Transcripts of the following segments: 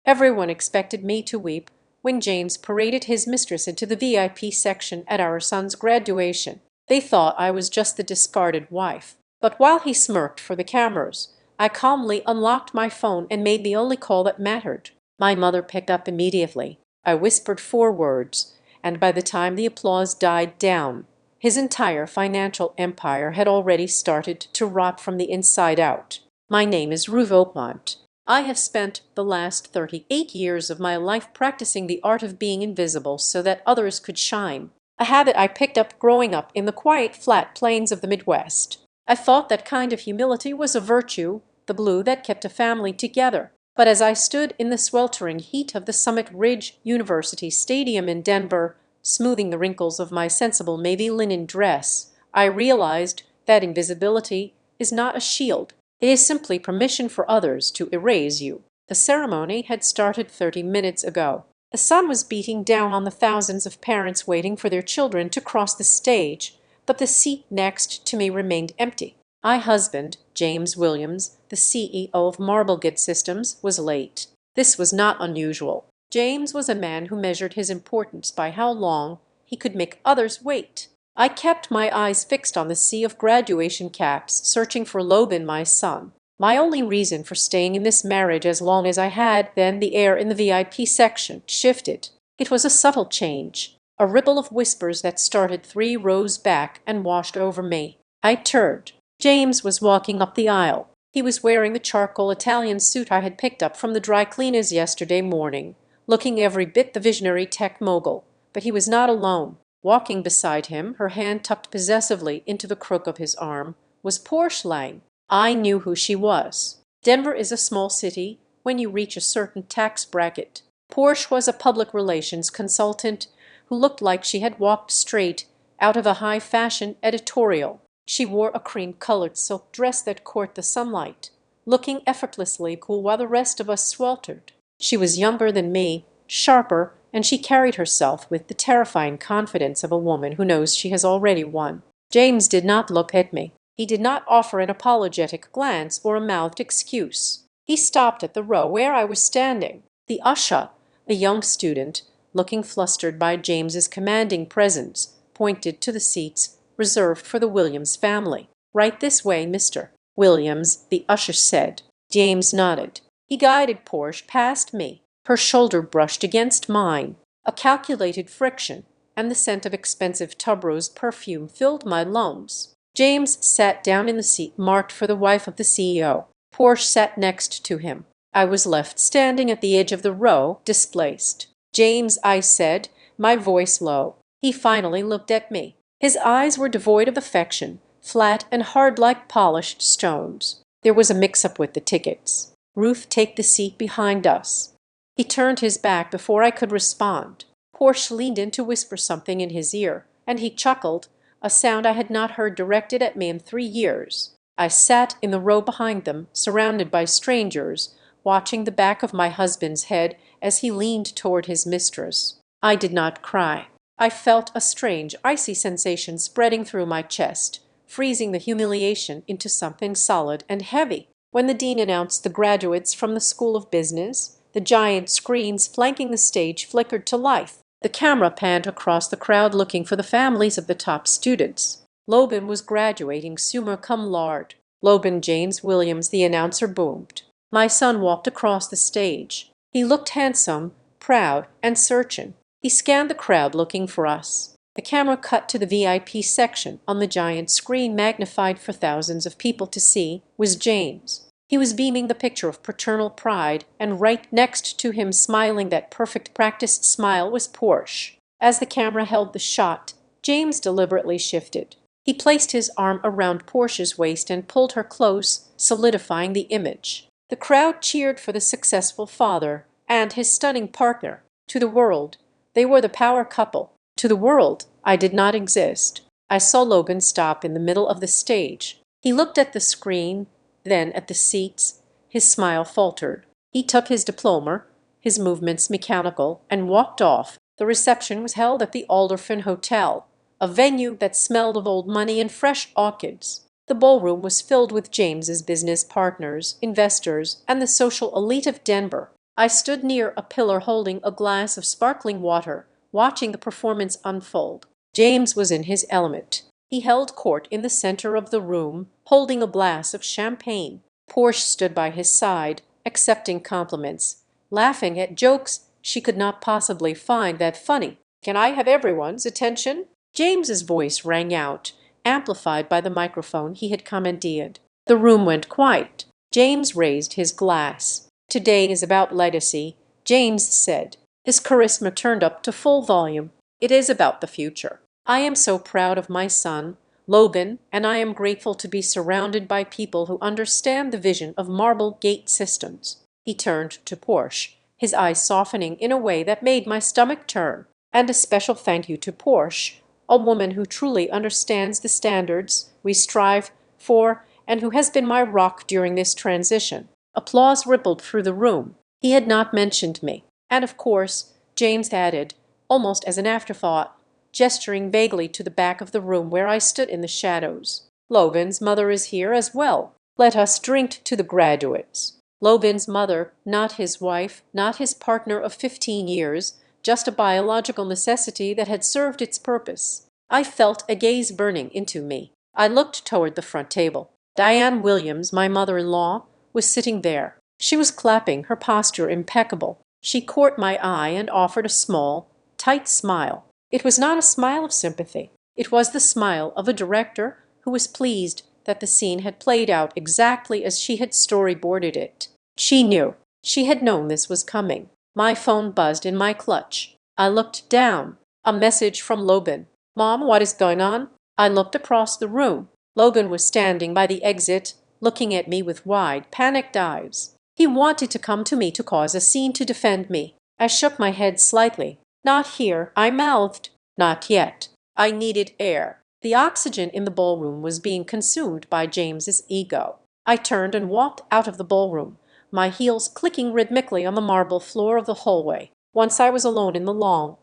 Everyone expected me to weep when James paraded his mistress into the VIP section at our son's graduation. They thought I was just the discarded wife. But while he smirked for the cameras, I calmly unlocked my phone and made the only call that mattered. My mother picked up immediately. I whispered 4 words, and by the time the applause died down, his entire financial empire had already started to rot from the inside out. My name is Ruth Oakmont. I have spent the last 38 years of my life practicing the art of being invisible so that others could shine, a habit I picked up growing up in the quiet, flat plains of the Midwest. I thought that kind of humility was a virtue, the glue that kept a family together. But as I stood in the sweltering heat of the Summit Ridge University Stadium in Denver, smoothing the wrinkles of my sensible navy linen dress, I realized that invisibility is not a shield. It is simply permission for others to erase you. The ceremony had started 30 minutes ago. The sun was beating down on the thousands of parents waiting for their children to cross the stage, but the seat next to me remained empty. My husband, James Williams, the CEO of Marblegate Systems, was late. This was not unusual. James was a man who measured his importance by how long he could make others wait. I kept my eyes fixed on the sea of graduation caps, searching for Logan, my son. My only reason for staying in this marriage as long as I had, then the air in the VIP section shifted. It was a subtle change, a ripple of whispers that started 3 rows back and washed over me. I turned. James was walking up the aisle. He was wearing the charcoal Italian suit I had picked up from the dry cleaners yesterday morning, looking every bit the visionary tech mogul. But he was not alone. Walking beside him, her hand tucked possessively into the crook of his arm, was Porsche Lang. I knew who she was. Denver is a small city when you reach a certain tax bracket. Porsche was a public relations consultant who looked like she had walked straight out of a high-fashion editorial. She wore a cream-colored silk dress that caught the sunlight, looking effortlessly cool while the rest of us sweltered. She was younger than me, sharper, and she carried herself with the terrifying confidence of a woman who knows she has already won. James did not look at me. He did not offer an apologetic glance or a mouthed excuse. He stopped at the row where I was standing. The usher, a young student, looking flustered by James's commanding presence, pointed to the seats reserved for the Williams family. "Right this way, Mr. Williams," the usher said. James nodded. He guided Porsche past me. Her shoulder brushed against mine. A calculated friction, and the scent of expensive tuberose perfume filled my lungs. James sat down in the seat marked for the wife of the CEO. Porsche sat next to him. I was left standing at the edge of the row, displaced. "James," I said, my voice low. He finally looked at me. His eyes were devoid of affection, flat and hard like polished stones. There was a mix-up with the tickets. "Ruth, take the seat behind us." He turned his back before I could respond. Porsche leaned in to whisper something in his ear, and he chuckled, a sound I had not heard directed at me in 3 years. I sat in the row behind them, surrounded by strangers, watching the back of my husband's head as he leaned toward his mistress. I did not cry. I felt a strange, icy sensation spreading through my chest, freezing the humiliation into something solid and heavy. When the dean announced the graduates from the School of Business, the giant screens flanking the stage flickered to life. The camera panned across the crowd looking for the families of the top students. Logan was graduating summa cum laude. "Logan James Williams," the announcer boomed. My son walked across the stage. He looked handsome, proud, and searching. He scanned the crowd looking for us. The camera cut to the VIP section. On the giant screen, magnified for thousands of people to see, was James. He was beaming the picture of paternal pride, and right next to him, smiling that perfect practiced smile, was Porsche. As the camera held the shot, James deliberately shifted. He placed his arm around Porsche's waist and pulled her close, solidifying the image. The crowd cheered for the successful father and his stunning partner. To the world, they were the power couple. To the world, I did not exist. I saw Logan stop in the middle of the stage. He looked at the screen, then at the seats. His smile faltered. He took his diploma, his movements mechanical, and walked off. The reception was held at the Alderfen Hotel, a venue that smelled of old money and fresh orchids. The ballroom was filled with James's business partners, investors, and the social elite of Denver. I stood near a pillar holding a glass of sparkling water, watching the performance unfold. James was in his element. He held court in the center of the room, holding a glass of champagne. Portia stood by his side, accepting compliments, laughing at jokes she could not possibly find that funny. "Can I have everyone's attention?" James's voice rang out, amplified by the microphone he had commandeered. The room went quiet. James raised his glass. "Today is about legacy," James said. His charisma turned up to full volume. "It is about the future. I am so proud of my son, Logan, and I am grateful to be surrounded by people who understand the vision of marble gate systems." He turned to Portia, his eyes softening in a way that made my stomach turn. "And a special thank you to Portia, a woman who truly understands the standards we strive for and who has been my rock during this transition." Applause rippled through the room. He had not mentioned me. "And of course," James added, almost as an afterthought, gesturing vaguely to the back of the room where I stood in the shadows, "Logan's mother is here as well. Let us drink to the graduates." Logan's mother, not his wife, not his partner of 15 years, just a biological necessity that had served its purpose. I felt a gaze burning into me. I looked toward the front table. Diane Williams, my mother-in-law, was sitting there. She was clapping, her posture impeccable. She caught my eye and offered a small, tight smile. It was not a smile of sympathy. It was the smile of a director who was pleased that the scene had played out exactly as she had storyboarded it. She knew. She had known this was coming. My phone buzzed in my clutch. I looked down. A message from Logan. "Mom, what is going on?" I looked across the room. Logan was standing by the exit, looking at me with wide, panicked eyes. He wanted to come to me to cause a scene to defend me. I shook my head slightly. "Not here," I mouthed. "Not yet." I needed air. The oxygen in the ballroom was being consumed by James's ego. I turned and walked out of the ballroom, my heels clicking rhythmically on the marble floor of the hallway. Once I was alone in the long,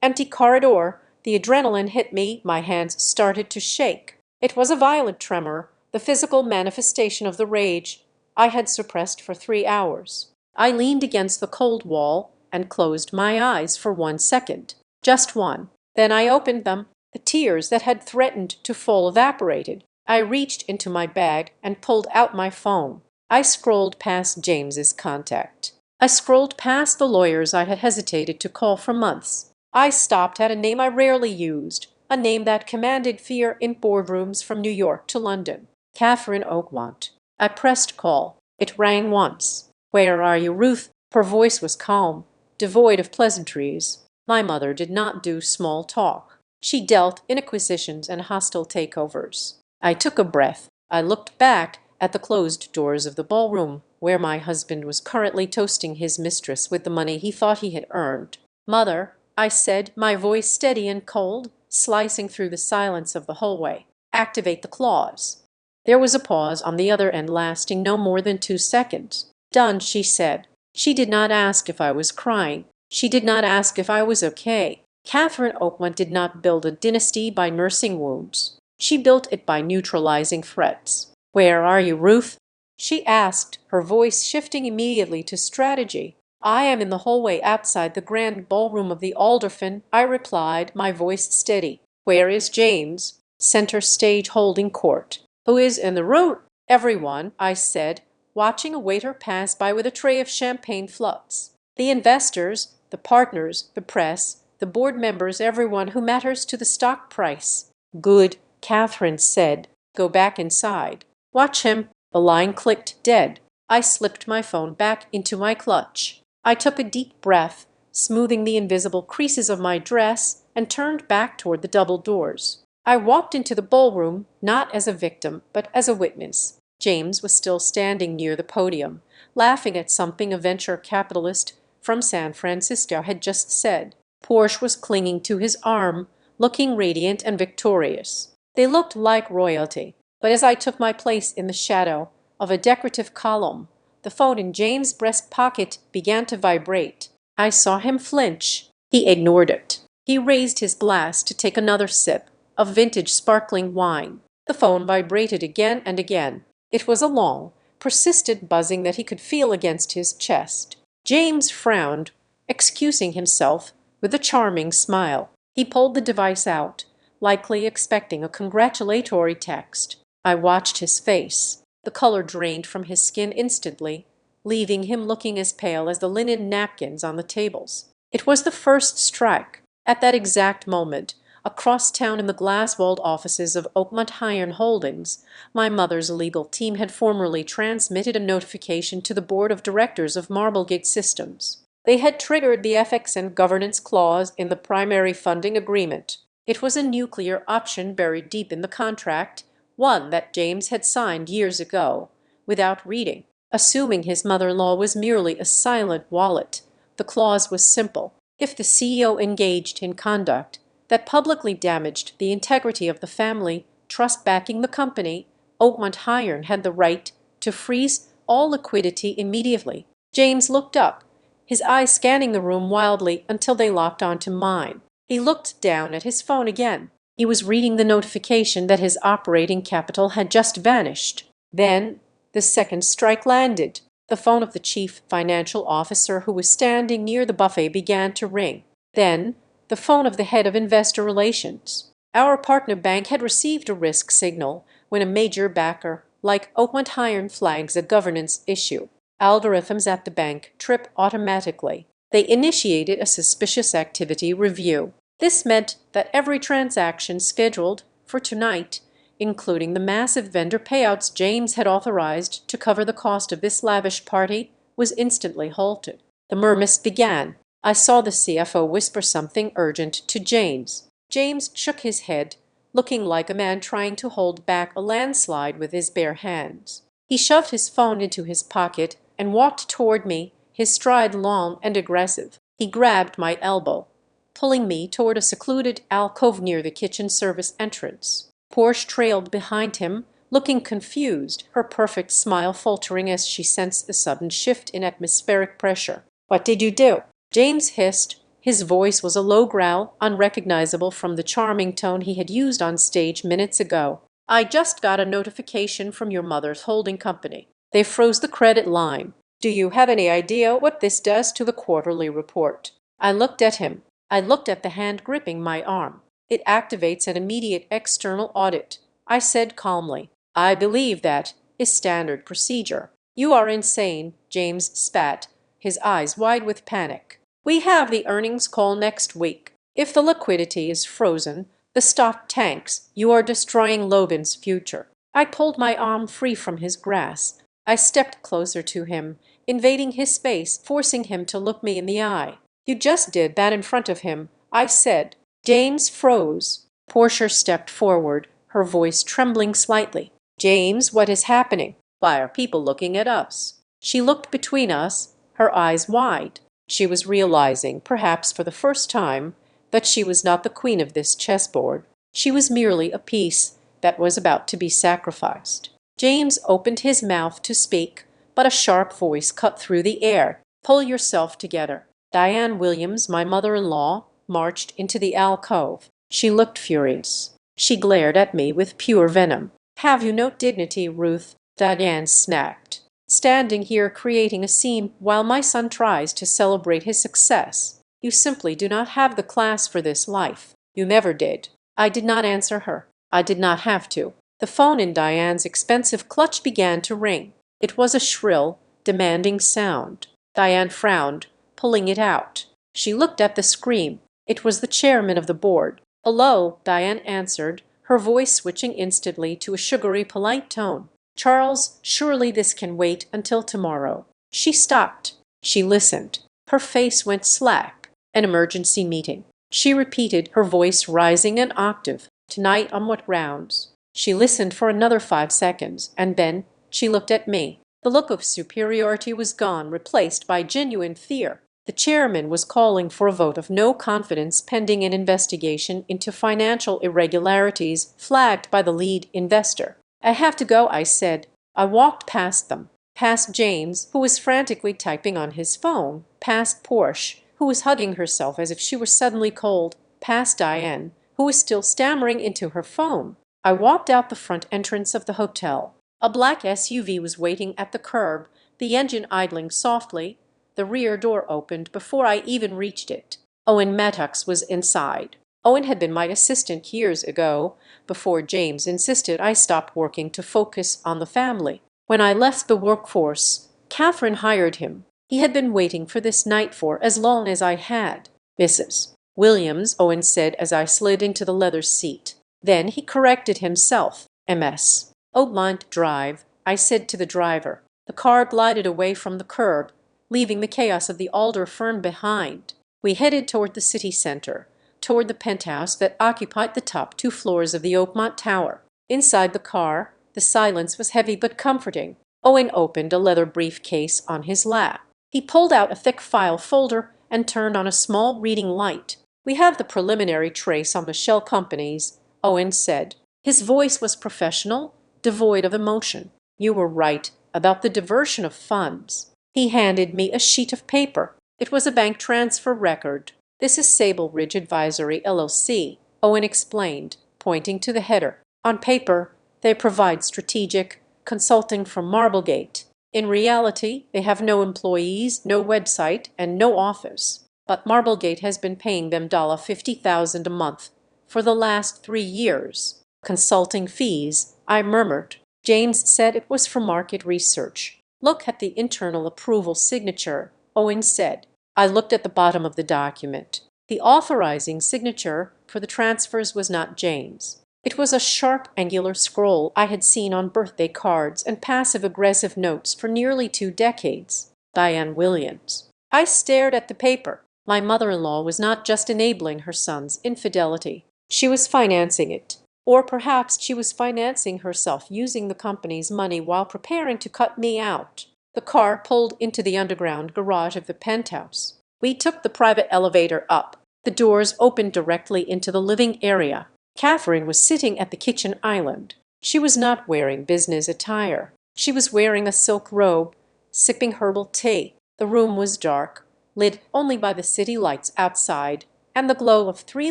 empty corridor, the adrenaline hit me, my hands started to shake. It was a violent tremor, the physical manifestation of the rage I had suppressed for 3 hours. I leaned against the cold wall and closed my eyes for 1 second. Just one. Then I opened them. The tears that had threatened to fall evaporated. I reached into my bag and pulled out my phone. I scrolled past James's contact. I scrolled past the lawyers I had hesitated to call for months. I stopped at a name I rarely used, a name that commanded fear in boardrooms from New York to London. Catherine Oakwant. I pressed call. It rang once. "Where are you, Ruth?" Her voice was calm, devoid of pleasantries. My mother did not do small talk. She dealt in acquisitions and hostile takeovers. I took a breath. I looked back at the closed doors of the ballroom, where my husband was currently toasting his mistress with the money he thought he had earned. "Mother," I said, my voice steady and cold, slicing through the silence of the hallway. "Activate the clause." There was a pause on the other end lasting no more than 2 seconds. "Done," she said. She did not ask if I was crying. She did not ask if I was okay. Catherine Oakwant did not build a dynasty by nursing wounds. She built it by neutralizing threats. "Where are you, Ruth?" she asked, her voice shifting immediately to strategy. "I am in the hallway outside the grand ballroom of the Alderfen," I replied, my voice steady. "Where is James?" "Center stage holding court." "Who is in the room?" "Everyone," I said, watching a waiter pass by with a tray of champagne flutes. "The investors, the partners, the press, the board members, everyone who matters to the stock price." "Good," Catherine said. "Go back inside. Watch him." The line clicked dead. I slipped my phone back into my clutch. I took a deep breath, smoothing the invisible creases of my dress, and turned back toward the double doors. I walked into the ballroom, not as a victim, but as a witness. James was still standing near the podium, laughing at something a venture capitalist from San Francisco had just said. Portia was clinging to his arm, looking radiant and victorious. They looked like royalty, but as I took my place in the shadow of a decorative column, the phone in James' breast pocket began to vibrate. I saw him flinch. He ignored it. He raised his glass to take another sip of vintage sparkling wine. The phone vibrated again and again. It was a long, persistent buzzing that he could feel against his chest. James frowned, excusing himself with a charming smile. He pulled the device out, likely expecting a congratulatory text. I watched his face. The color drained from his skin instantly, leaving him looking as pale as the linen napkins on the tables. It was the first strike. At that exact moment, across town in the glass-walled offices of Oakmont Iron Holdings, my mother's legal team had formally transmitted a notification to the board of directors of Marblegate Systems. They had triggered the ethics and governance clause in the primary funding agreement. It was a nuclear option buried deep in the contract, one that James had signed years ago, without reading. Assuming his mother-in-law was merely a silent wallet, the clause was simple. If the CEO engaged in conduct that publicly damaged the integrity of the family trust backing the company, Oakmont Iron had the right to freeze all liquidity immediately. James looked up, his eyes scanning the room wildly until they locked onto mine. He looked down at his phone again. He was reading the notification that his operating capital had just vanished. Then the second strike landed. The phone of the chief financial officer who was standing near the buffet began to ring. Then the phone of the head of investor relations. Our partner bank had received a risk signal when a major backer like Oakmont Iron flags a governance issue. Algorithms at the bank trip automatically. They initiated a suspicious activity review. This meant that every transaction scheduled for tonight, including the massive vendor payouts James had authorized to cover the cost of this lavish party, was instantly halted. The murmist began. I saw the CFO whisper something urgent to James. James shook his head, looking like a man trying to hold back a landslide with his bare hands. He shoved his phone into his pocket and walked toward me, his stride long and aggressive. He grabbed my elbow, pulling me toward a secluded alcove near the kitchen service entrance. Porsche trailed behind him, looking confused, her perfect smile faltering as she sensed a sudden shift in atmospheric pressure. "What did you do?" James hissed. His voice was a low growl, unrecognizable from the charming tone he had used on stage minutes ago. "I just got a notification from your mother's holding company. They froze the credit line. Do you have any idea what this does to the quarterly report?" I looked at him. I looked at the hand gripping my arm. "It activates an immediate external audit," I said calmly. "I believe that is standard procedure." "You are insane," James spat, his eyes wide with panic. "We have the earnings call next week. If the liquidity is frozen, the stock tanks. You are destroying Logan's future." I pulled my arm free from his grasp. I stepped closer to him, invading his space, forcing him to look me in the eye. "You just did that in front of him," I said. James froze. Portia stepped forward, her voice trembling slightly. "James, what is happening? Why are people looking at us?" She looked between us, her eyes wide. She was realizing, perhaps for the first time, that she was not the queen of this chessboard. She was merely a piece that was about to be sacrificed. James opened his mouth to speak, but a sharp voice cut through the air. "Pull yourself together." Diane Williams, my mother-in-law, marched into the alcove. She looked furious. She glared at me with pure venom. "Have you no dignity, Ruth?" Diane snapped. "Standing here creating a scene while my son tries to celebrate his success. You simply do not have the class for this life. You never did." I did not answer her. I did not have to. The phone in Diane's expensive clutch began to ring. It was a shrill, demanding sound. Diane frowned, pulling it out. She looked at the screen. It was the chairman of the board. "Hello," Diane answered, her voice switching instantly to a sugary, polite tone. "Charles, surely this can wait until tomorrow." She stopped. She listened. Her face went slack. "An emergency meeting," she repeated, her voice rising an octave. "Tonight on what grounds?" She listened for another 5 seconds, and then she looked at me. The look of superiority was gone, replaced by genuine fear. The chairman was calling for a vote of no confidence pending an investigation into financial irregularities flagged by the lead investor. "I have to go," I said. I walked past them, past James, who was frantically typing on his phone, past Porsche, who was hugging herself as if she were suddenly cold, past Diane, who was still stammering into her phone. I walked out the front entrance of the hotel. A black SUV was waiting at the curb, the engine idling softly, The rear door opened before I even reached it. Owen Mattox was inside. Owen had been my assistant years ago, before James insisted I stop working to focus on the family. When I left the workforce, Catherine hired him. He had been waiting for this night for as long as I had. Mrs. Williams, Owen said as I slid into the leather seat. Then he corrected himself. MS. Oh, mind drive, I said to the driver. The car glided away from the curb, leaving the chaos of the alder fern behind. We headed toward the city center, toward the penthouse that occupied the top 2 floors of the Oakmont Tower. Inside the car, the silence was heavy but comforting. Owen opened a leather briefcase on his lap. He pulled out a thick file folder and turned on a small reading light. "We have the preliminary trace on the shell companies," Owen said. His voice was professional, devoid of emotion. "You were right about the diversion of funds." He handed me a sheet of paper. It was a bank transfer record. "This is Sable Ridge Advisory, LLC," Owen explained, pointing to the header. "On paper, they provide strategic consulting from Marblegate. In reality, they have no employees, no website, and no office. But Marblegate has been paying them $50,000 a month for the last 3 years. Consulting fees," I murmured. James said it was for market research. "Look at the internal approval signature," Owen said. I looked at the bottom of the document. The authorizing signature for the transfers was not James. It was a sharp, angular scroll I had seen on birthday cards and passive-aggressive notes for nearly 2 decades. Diane Williams. I stared at the paper. My mother-in-law was not just enabling her son's infidelity. She was financing it. Or perhaps she was financing herself using the company's money while preparing to cut me out. The car pulled into the underground garage of the penthouse. We took the private elevator up. The doors opened directly into the living area. Catherine was sitting at the kitchen island. She was not wearing business attire. She was wearing a silk robe, sipping herbal tea. The room was dark, lit only by the city lights outside and the glow of 3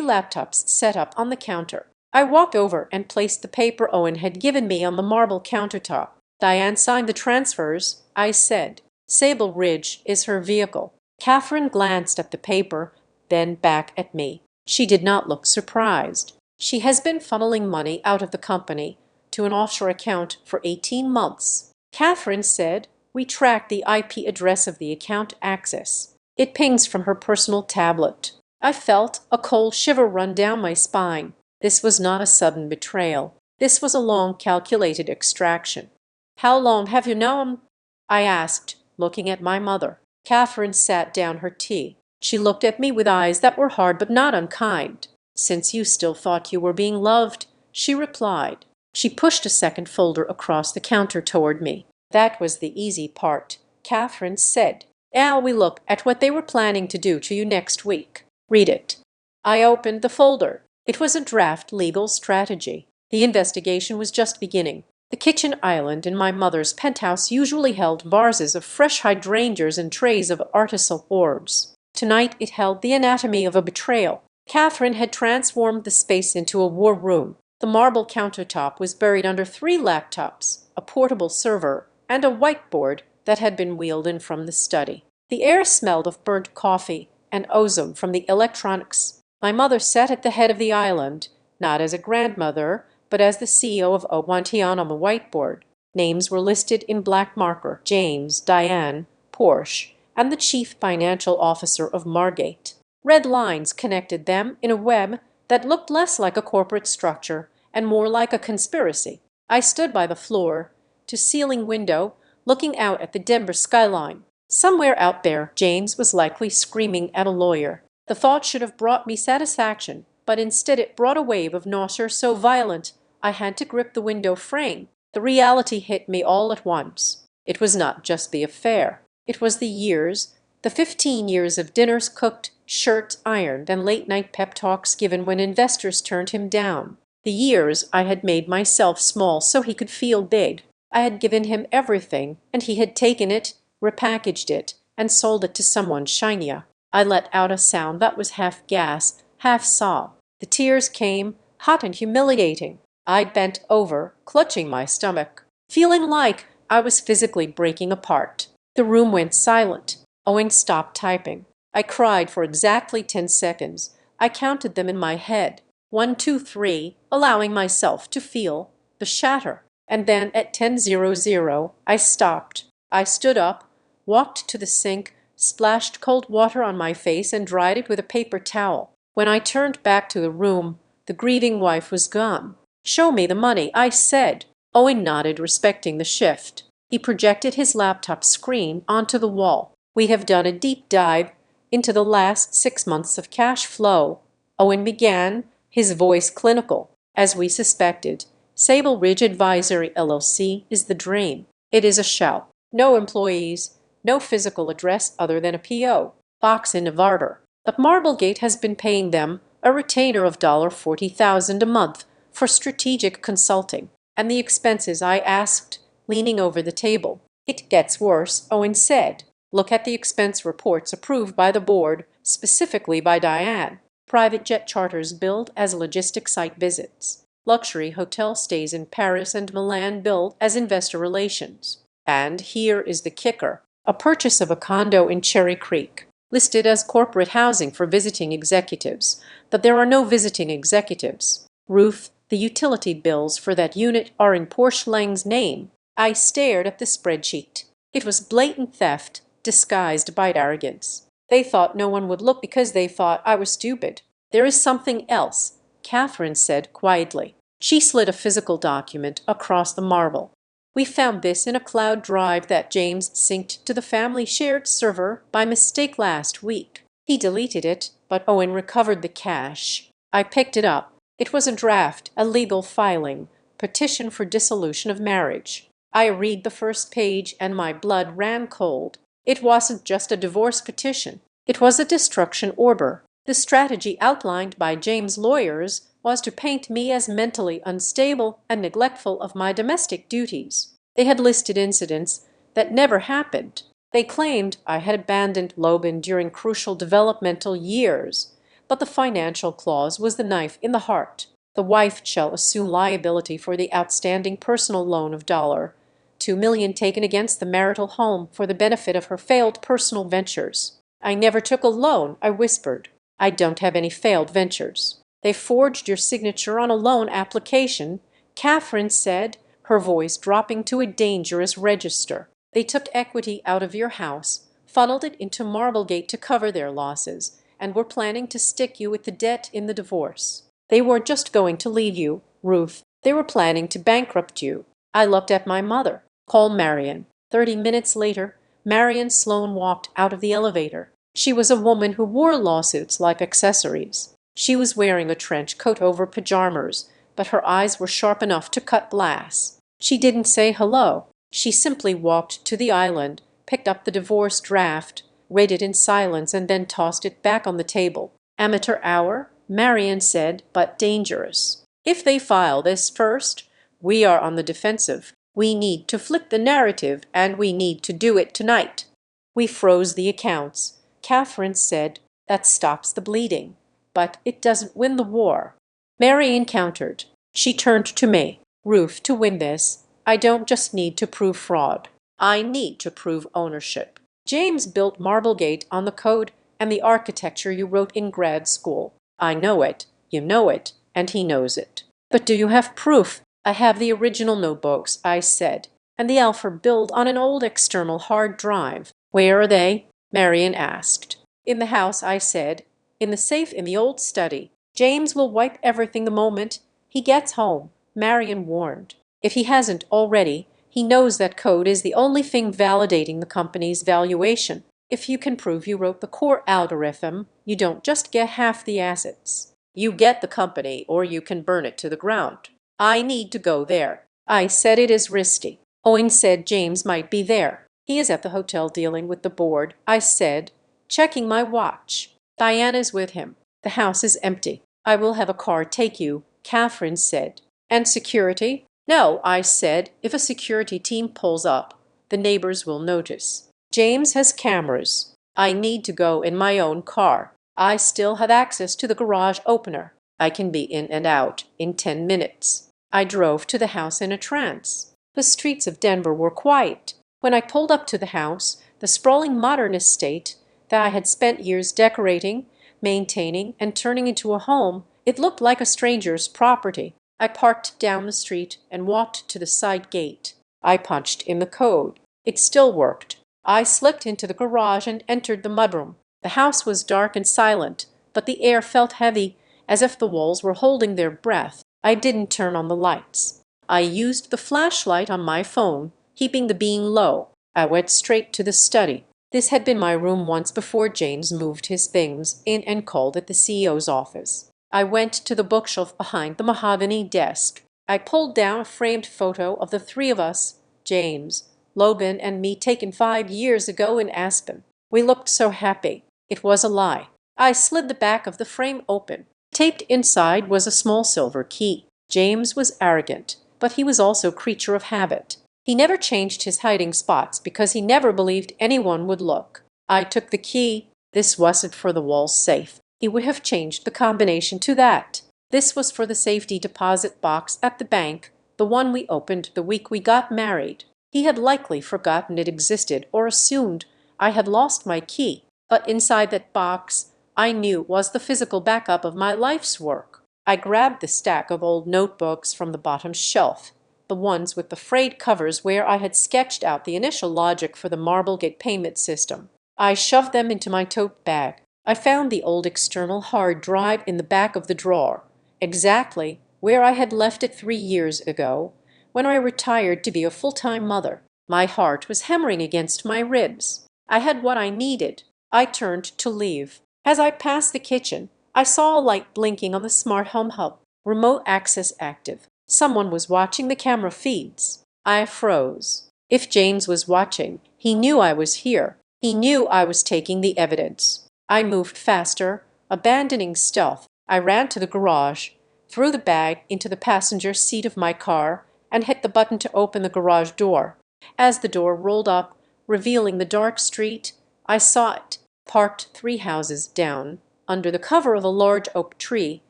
laptops set up on the counter. I walked over and placed the paper Owen had given me on the marble countertop. "Diane signed the transfers," I said. "Sable Ridge is her vehicle." Catherine glanced at the paper, then back at me. She did not look surprised. "She has been funneling money out of the company to an offshore account for 18 months. Catherine said, "We tracked the IP address of the account access. It pings from her personal tablet." I felt a cold shiver run down my spine. This was not a sudden betrayal. This was a long, calculated extraction. "How long have you known?" I asked, looking at my mother. Catherine sat down her tea. She looked at me with eyes that were hard but not unkind. "Since you still thought you were being loved," she replied. She pushed a second folder across the counter toward me. "That was the easy part," Catherine said. "Now we look at what they were planning to do to you next week. Read it." I opened the folder. It was a draft legal strategy. The investigation was just beginning. The kitchen island in my mother's penthouse usually held vases of fresh hydrangeas and trays of artisanal orbs. Tonight it held the anatomy of a betrayal. Catherine had transformed the space into a war room. The marble countertop was buried under 3 laptops, a portable server, and a whiteboard that had been wheeled in from the study. The air smelled of burnt coffee and ozone from the electronics. My mother sat at the head of the island, not as a grandmother, but as the CEO of Owantian on the whiteboard. Names were listed in black marker: James, Diane, Porsche, and the chief financial officer of Margate. Red lines connected them in a web that looked less like a corporate structure and more like a conspiracy. I stood by the floor-to-ceiling window, looking out at the Denver skyline. Somewhere out there, James was likely screaming at a lawyer. The thought should have brought me satisfaction, but instead it brought a wave of nausea so violent I had to grip the window frame. The reality hit me all at once. It was not just the affair. It was the years, the 15 years of dinners cooked, shirts ironed, and late-night pep talks given when investors turned him down. The years I had made myself small so he could feel big. I had given him everything, and he had taken it, repackaged it, and sold it to someone shinier. I let out a sound that was half gasp, half sob. The tears came, hot and humiliating. I bent over, clutching my stomach, feeling like I was physically breaking apart. The room went silent. Owen stopped typing. I cried for exactly 10 seconds. I counted them in my head. 1, 2, 3, allowing myself to feel the shatter. And then at 10:00, I stopped. I stood up, walked to the sink, splashed cold water on my face and dried it with a paper towel. When I turned back to the room, the grieving wife was gone. "Show me the money," I said. Owen nodded, respecting the shift. He projected his laptop screen onto the wall. "We have done a deep dive into the last 6 months of cash flow," Owen began, his voice clinical. "As we suspected, Sable Ridge Advisory LLC is the drain. It is a shell. No employees, no physical address other than a P.O. box in Nevada. But Marblegate has been paying them a retainer of $40,000 a month for strategic consulting. And the expenses?" I asked, leaning over the table. "It gets worse," Owen said. "Look at the expense reports approved by the board, specifically by Diane. Private jet charters billed as logistic site visits. Luxury hotel stays in Paris and Milan billed as investor relations. And here is the kicker: a purchase of a condo in Cherry Creek, listed as corporate housing for visiting executives. But there are no visiting executives. Ruth, the utility bills for that unit are in Porsche Lang's name." I stared at the spreadsheet. It was blatant theft, disguised by arrogance. They thought no one would look because they thought I was stupid. "There is something else," Catherine said quietly. She slid a physical document across the marble. "We found this in a cloud drive that James synced to the family shared server by mistake last week. He deleted it, but Owen recovered the cache." I picked it up. It was a draft, a legal filing, petition for dissolution of marriage. I read the first page and my blood ran cold. It wasn't just a divorce petition. It was a destruction order. The strategy outlined by James' lawyers was to paint me as mentally unstable and neglectful of my domestic duties. They had listed incidents that never happened. They claimed I had abandoned Logan during crucial developmental years. But the financial clause was the knife in the heart. The wife shall assume liability for the outstanding personal loan of $2 million taken against the marital home for the benefit of her failed personal ventures. "I never took a loan," I whispered. "I don't have any failed ventures." "They forged your signature on a loan application," Catherine said, her voice dropping to a dangerous register. "They took equity out of your house, funneled it into Marblegate to cover their losses, and were planning to stick you with the debt in the divorce. They weren't just going to leave you, Ruth. They were planning to bankrupt you." I looked at my mother. "Call Marion." 30 minutes later, Marion Sloan walked out of the elevator. She was a woman who wore lawsuits like accessories. She was wearing a trench coat over pajamas, but her eyes were sharp enough to cut glass. She didn't say hello. She simply walked to the island, picked up the divorce draft, read it in silence, and then tossed it back on the table. "Amateur hour," Marion said, "but dangerous. If they file this first, we are on the defensive. We need to flip the narrative, and we need to do it tonight." "We froze the accounts," Catherine said. "That stops the bleeding. But it doesn't win the war." Marion countered. She turned to me. "Ruth, to win this, I don't just need to prove fraud. I need to prove ownership. James built Marblegate on the code and the architecture you wrote in grad school. I know it, you know it, and he knows it." "But do you have proof?" "I have the original notebooks," I said, "and the alpha build on an old external hard drive." "Where are they?" Marion asked. "In the house," I said. "In the safe in the old study. James will wipe everything the moment he gets home," Marion warned. "If he hasn't already, he knows that code is the only thing validating the company's valuation. If you can prove you wrote the core algorithm, you don't just get half the assets. You get the company, or you can burn it to the ground." "I need to go there." I said. "It is risky." Owen said James might be there. "He is at the hotel dealing with the board," I said, checking my watch. "Diana's with him. The house is empty." "I will have a car take you," Catherine said. "And security?" "No," I said. "If a security team pulls up, the neighbors will notice. James has cameras. I need to go in my own car. I still have access to the garage opener. I can be in and out in 10 minutes." I drove to the house in a trance. The streets of Denver were quiet. When I pulled up to the house, The sprawling modern estate that I had spent years decorating, maintaining, and turning into a home, it looked like a stranger's property. I parked down the street and walked to the side gate. I punched in the code. It still worked. I slipped into the garage and entered the mudroom. The house was dark and silent, but the air felt heavy, as if the walls were holding their breath. I didn't turn on the lights. I used the flashlight on my phone, keeping the beam low. I went straight to the study. This had been my room once before James moved his things in and called it the CEO's office. I went to the bookshelf behind the mahogany desk. I pulled down a framed photo of the three of us, James, Logan, and me, taken 5 years ago in Aspen. We looked so happy. It was a lie. I slid the back of the frame open. Taped inside was a small silver key. James was arrogant, but he was also a creature of habit. He never changed his hiding spots because he never believed anyone would look. I took the key. This wasn't for the wall safe. He would have changed the combination to that. This was for the safety deposit box at the bank, the one we opened the week we got married. He had likely forgotten it existed or assumed I had lost my key, but inside that box, I knew, was the physical backup of my life's work. I grabbed the stack of old notebooks from the bottom shelf, the ones with the frayed covers where I had sketched out the initial logic for the Marblegate payment system. I shoved them into my tote bag. I found the old external hard drive in the back of the drawer, exactly where I had left it 3 years ago, when I retired to be a full-time mother. My heart was hammering against my ribs. I had what I needed. I turned to leave. As I passed the kitchen, I saw a light blinking on the smart home hub. Remote access active. Someone was watching the camera feeds. I froze. If James was watching, he knew I was here. He knew I was taking the evidence. I moved faster, abandoning stealth. I ran to the garage, threw the bag into the passenger seat of my car, and hit the button to open the garage door. As the door rolled up, revealing the dark street, I saw it. Parked 3 houses down, under the cover of a large oak tree,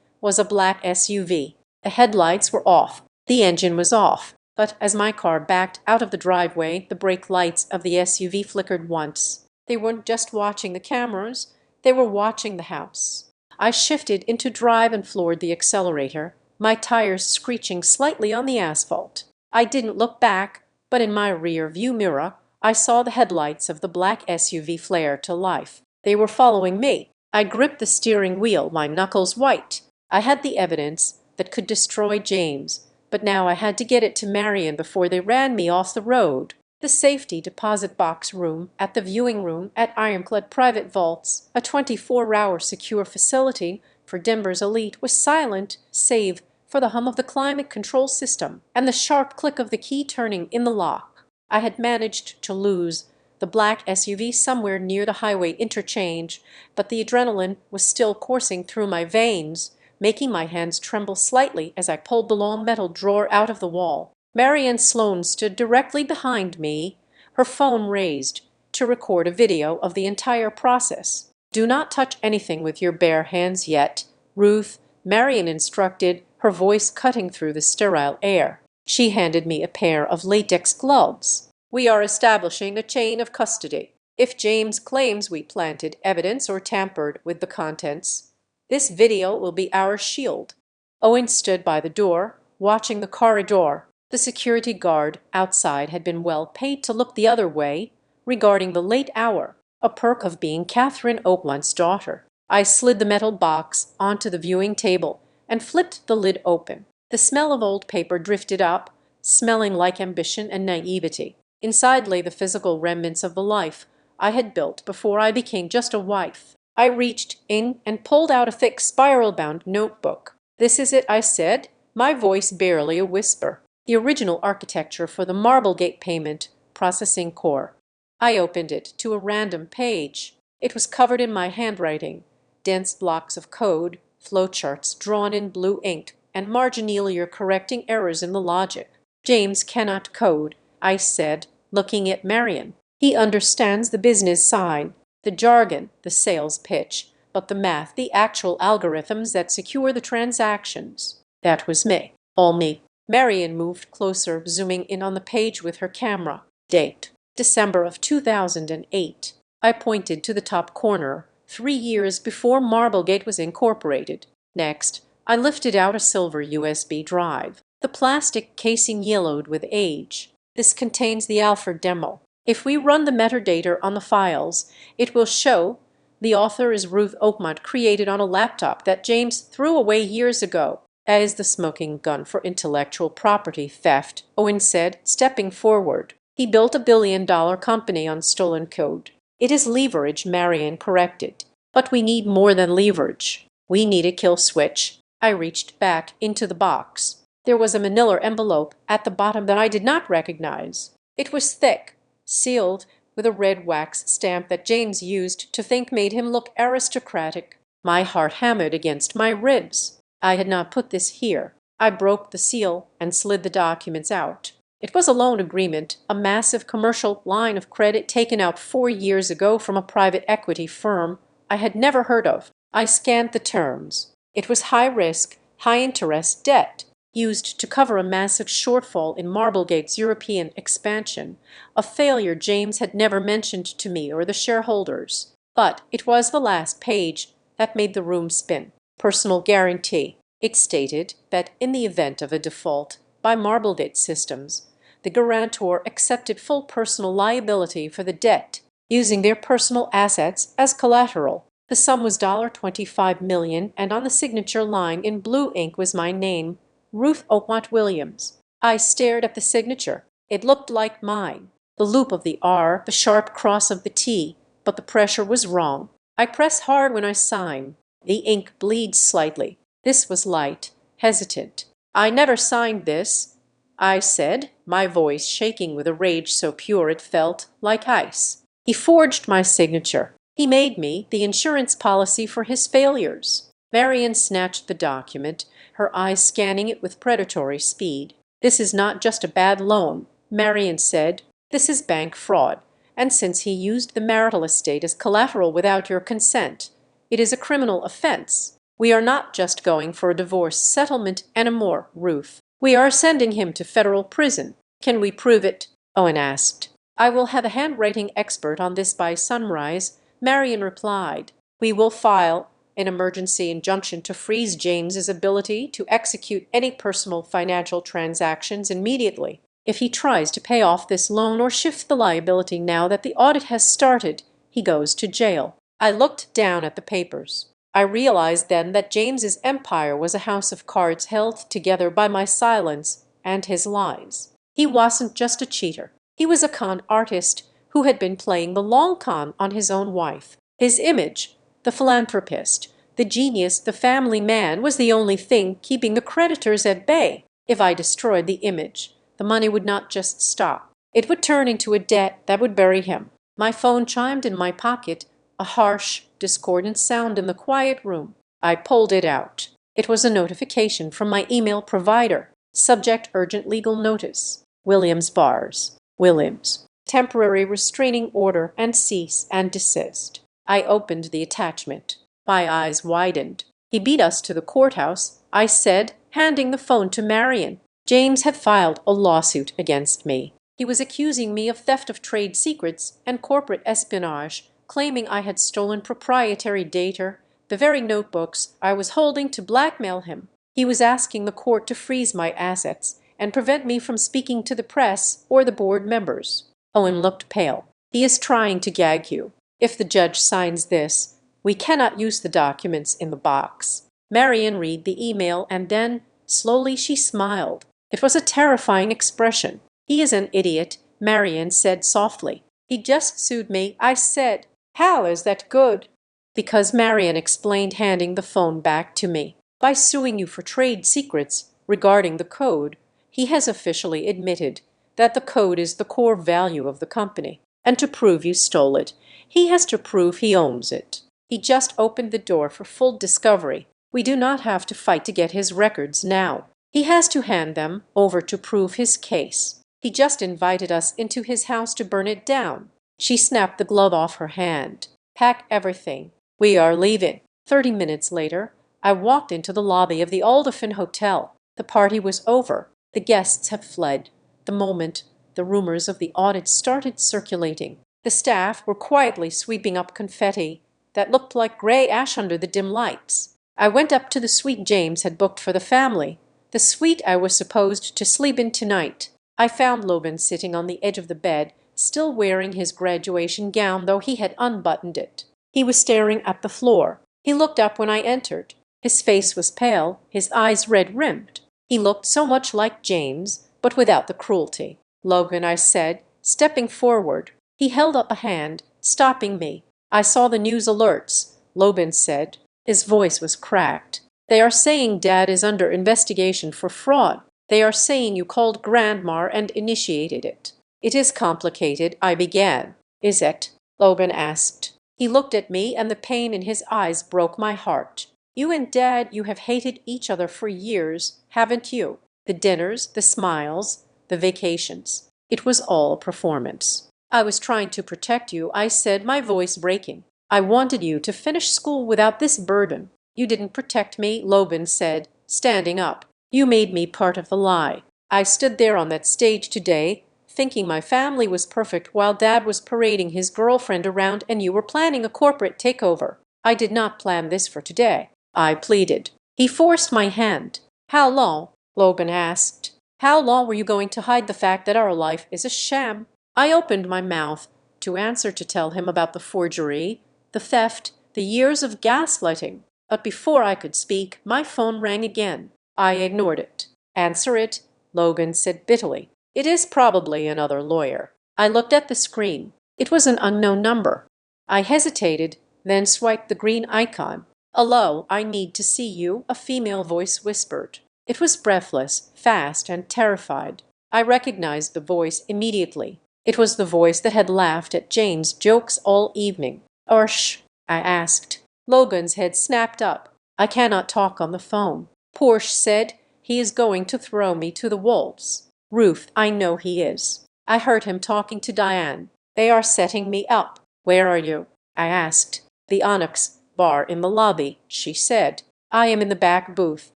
was a black SUV. The headlights were off. The engine was off. But as my car backed out of the driveway, the brake lights of the SUV flickered once. They weren't just watching the cameras, they were watching the house. I shifted into drive and floored the accelerator, my tires screeching slightly on the asphalt. I didn't look back, but in my rear view mirror, I saw the headlights of the black SUV flare to life. They were following me. I gripped the steering wheel, my knuckles white. I had the evidence that could destroy James, but now I had to get it to Marion before they ran me off the road. The safety deposit box room at the viewing room at Ironclad Private Vaults, a 24-hour secure facility for Denver's elite, was silent save for the hum of the climate control system and the sharp click of the key turning in the lock. I had managed to lose the black SUV somewhere near the highway interchange, but the adrenaline was still coursing through my veins, making my hands tremble slightly as I pulled the long metal drawer out of the wall. Marian Sloane stood directly behind me, her phone raised to record a video of the entire process. "Do not touch anything with your bare hands yet, Ruth," Marian instructed, her voice cutting through the sterile air. She handed me a pair of latex gloves. "We are establishing a chain of custody. If James claims we planted evidence or tampered with the contents, this video will be our shield." Owen stood by the door, watching the corridor. The security guard outside had been well paid to look the other way, regarding the late hour, a perk of being Catherine Oakland's daughter. I slid the metal box onto the viewing table and flipped the lid open. The smell of old paper drifted up, smelling like ambition and naivety. Inside lay the physical remnants of the life I had built before I became just a wife. I reached in and pulled out a thick spiral-bound notebook. "This is it," I said, my voice barely a whisper. "The original architecture for the Marblegate payment processing core." I opened it to a random page. It was covered in my handwriting, dense blocks of code, flowcharts drawn in blue ink, and marginalia correcting errors in the logic. "James cannot code," I said, looking at Marion. "He understands the business side, the jargon, the sales pitch, but the math, the actual algorithms that secure the transactions." That was me, all me. Marion moved closer, zooming in on the page with her camera. "Date. December of 2008. I pointed to the top corner, 3 years before Marblegate was incorporated. Next, I lifted out a silver USB drive, the plastic casing yellowed with age. This contains the alpha demo. If we run the metadata on the files, it will show the author is Ruth Oakmont, created on a laptop that James threw away years ago. As the smoking gun for intellectual property theft, Owen said, stepping forward. He built a billion-dollar company on stolen code. It is leverage, Marion corrected. But we need more than leverage. We need a kill switch. I reached back into the box. There was a manila envelope at the bottom that I did not recognize. It was thick, sealed with a red wax stamp that James used to think made him look aristocratic. My heart hammered against my ribs. I had not put this here. I broke the seal and slid the documents out. It was a loan agreement, a massive commercial line of credit taken out 4 years ago from a private equity firm I had never heard of. I scanned the terms. It was high-risk, high-interest debt, used to cover a massive shortfall in Marblegate's European expansion, a failure James had never mentioned to me or the shareholders. But it was the last page that made the room spin. Personal guarantee. It stated that in the event of a default by Marblegate Systems, the guarantor accepted full personal liability for the debt, using their personal assets as collateral. The sum was $25 million, and on the signature line in blue ink was my name, Ruth Oakmont Williams. I stared at the signature. It looked like mine. The loop of the R, the sharp cross of the T, but the pressure was wrong. I press hard when I sign. The ink bleeds slightly. This was light, hesitant. I never signed this, I said, my voice shaking with a rage so pure it felt like ice. He forged my signature. He made me the insurance policy for his failures. Marion snatched the document, her eyes scanning it with predatory speed. This is not just a bad loan, Marion said. This is bank fraud. And since he used the marital estate as collateral without your consent, it is a criminal offense. We are not just going for a divorce settlement anymore, Ruth. We are sending him to federal prison. Can we prove it? Owen asked. I will have a handwriting expert on this by sunrise, Marion replied. We will file an emergency injunction to freeze James's ability to execute any personal financial transactions immediately. If he tries to pay off this loan or shift the liability now that the audit has started, he goes to jail. I looked down at the papers. I realized then that James's empire was a house of cards held together by my silence and his lies. He wasn't just a cheater. He was a con artist who had been playing the long con on his own wife. His image, the philanthropist, the genius, the family man, was the only thing keeping the creditors at bay. If I destroyed the image, the money would not just stop. It would turn into a debt that would bury him. My phone chimed in my pocket, a harsh, discordant sound in the quiet room. I pulled it out. It was a notification from my email provider. Subject: urgent legal notice. Williams Bars. Williams. Temporary restraining order and cease and desist. I opened the attachment. My eyes widened. He beat us to the courthouse, I said, handing the phone to Marion. James had filed a lawsuit against me. He was accusing me of theft of trade secrets and corporate espionage, claiming I had stolen proprietary data, the very notebooks I was holding, to blackmail him. He was asking the court to freeze my assets and prevent me from speaking to the press or the board members. Owen looked pale. He is trying to gag you. If the judge signs this, we cannot use the documents in the box. Marion read the email and then, slowly, she smiled. It was a terrifying expression. He is an idiot, Marion said softly. He just sued me, I said. How is that good? Because, Marion explained, handing the phone back to me. By suing you for trade secrets regarding the code, he has officially admitted that the code is the core value of the company. And to prove you stole it, he has to prove he owns it. He just opened the door for full discovery. We do not have to fight to get his records now. He has to hand them over to prove his case. He just invited us into his house to burn it down. She snapped the glove off her hand. Pack everything. We are leaving. 30 minutes later, I walked into the lobby of the Alderfen Hotel. The party was over. The guests have fled. The moment the rumors of the audit started circulating. The staff were quietly sweeping up confetti that looked like gray ash under the dim lights. I went up to the suite James had booked for the family, the suite I was supposed to sleep in tonight. I found Logan sitting on the edge of the bed, still wearing his graduation gown, though he had unbuttoned it. He was staring at the floor. He looked up when I entered. His face was pale, his eyes red-rimmed. He looked so much like James, but without the cruelty. "Logan," I said, stepping forward. He held up a hand, stopping me. "I saw the news alerts," Logan said. His voice was cracked. "They are saying Dad is under investigation for fraud. They are saying you called Grandma and initiated it." "It is complicated," I began. "Is it?" Logan asked. He looked at me, and the pain in his eyes broke my heart. "You and Dad, you have hated each other for years, haven't you? The dinners, the smiles, the vacations. It was all a performance." "I was trying to protect you," I said, my voice breaking. "I wanted you to finish school without this burden." "You didn't protect me," Logan said, standing up. "You made me part of the lie. I stood there on that stage today, thinking my family was perfect while Dad was parading his girlfriend around and you were planning a corporate takeover. I did not plan this for today," I pleaded. He forced my hand. "How long?" Logan asked. "How long were you going to hide the fact that our life is a sham?" I opened my mouth to tell him about the forgery, the theft, the years of gaslighting. But before I could speak, my phone rang again. I ignored it. "Answer it," Logan said bitterly. "It is probably another lawyer." I looked at the screen. It was an unknown number. I hesitated, then swiped the green icon. "Hello, I need to see you," a female voice whispered. It was breathless, fast, and terrified. I recognized the voice immediately. It was the voice that had laughed at Jane's jokes all evening. "Shh," I asked. Logan's head snapped up. "I cannot talk on the phone," Porsche said. "He is going to throw me to the wolves." "Ruth, I know he is. I heard him talking to Diane. They are setting me up." "Where are you?" I asked. "The Onyx bar in the lobby," she said. "I am in the back booth.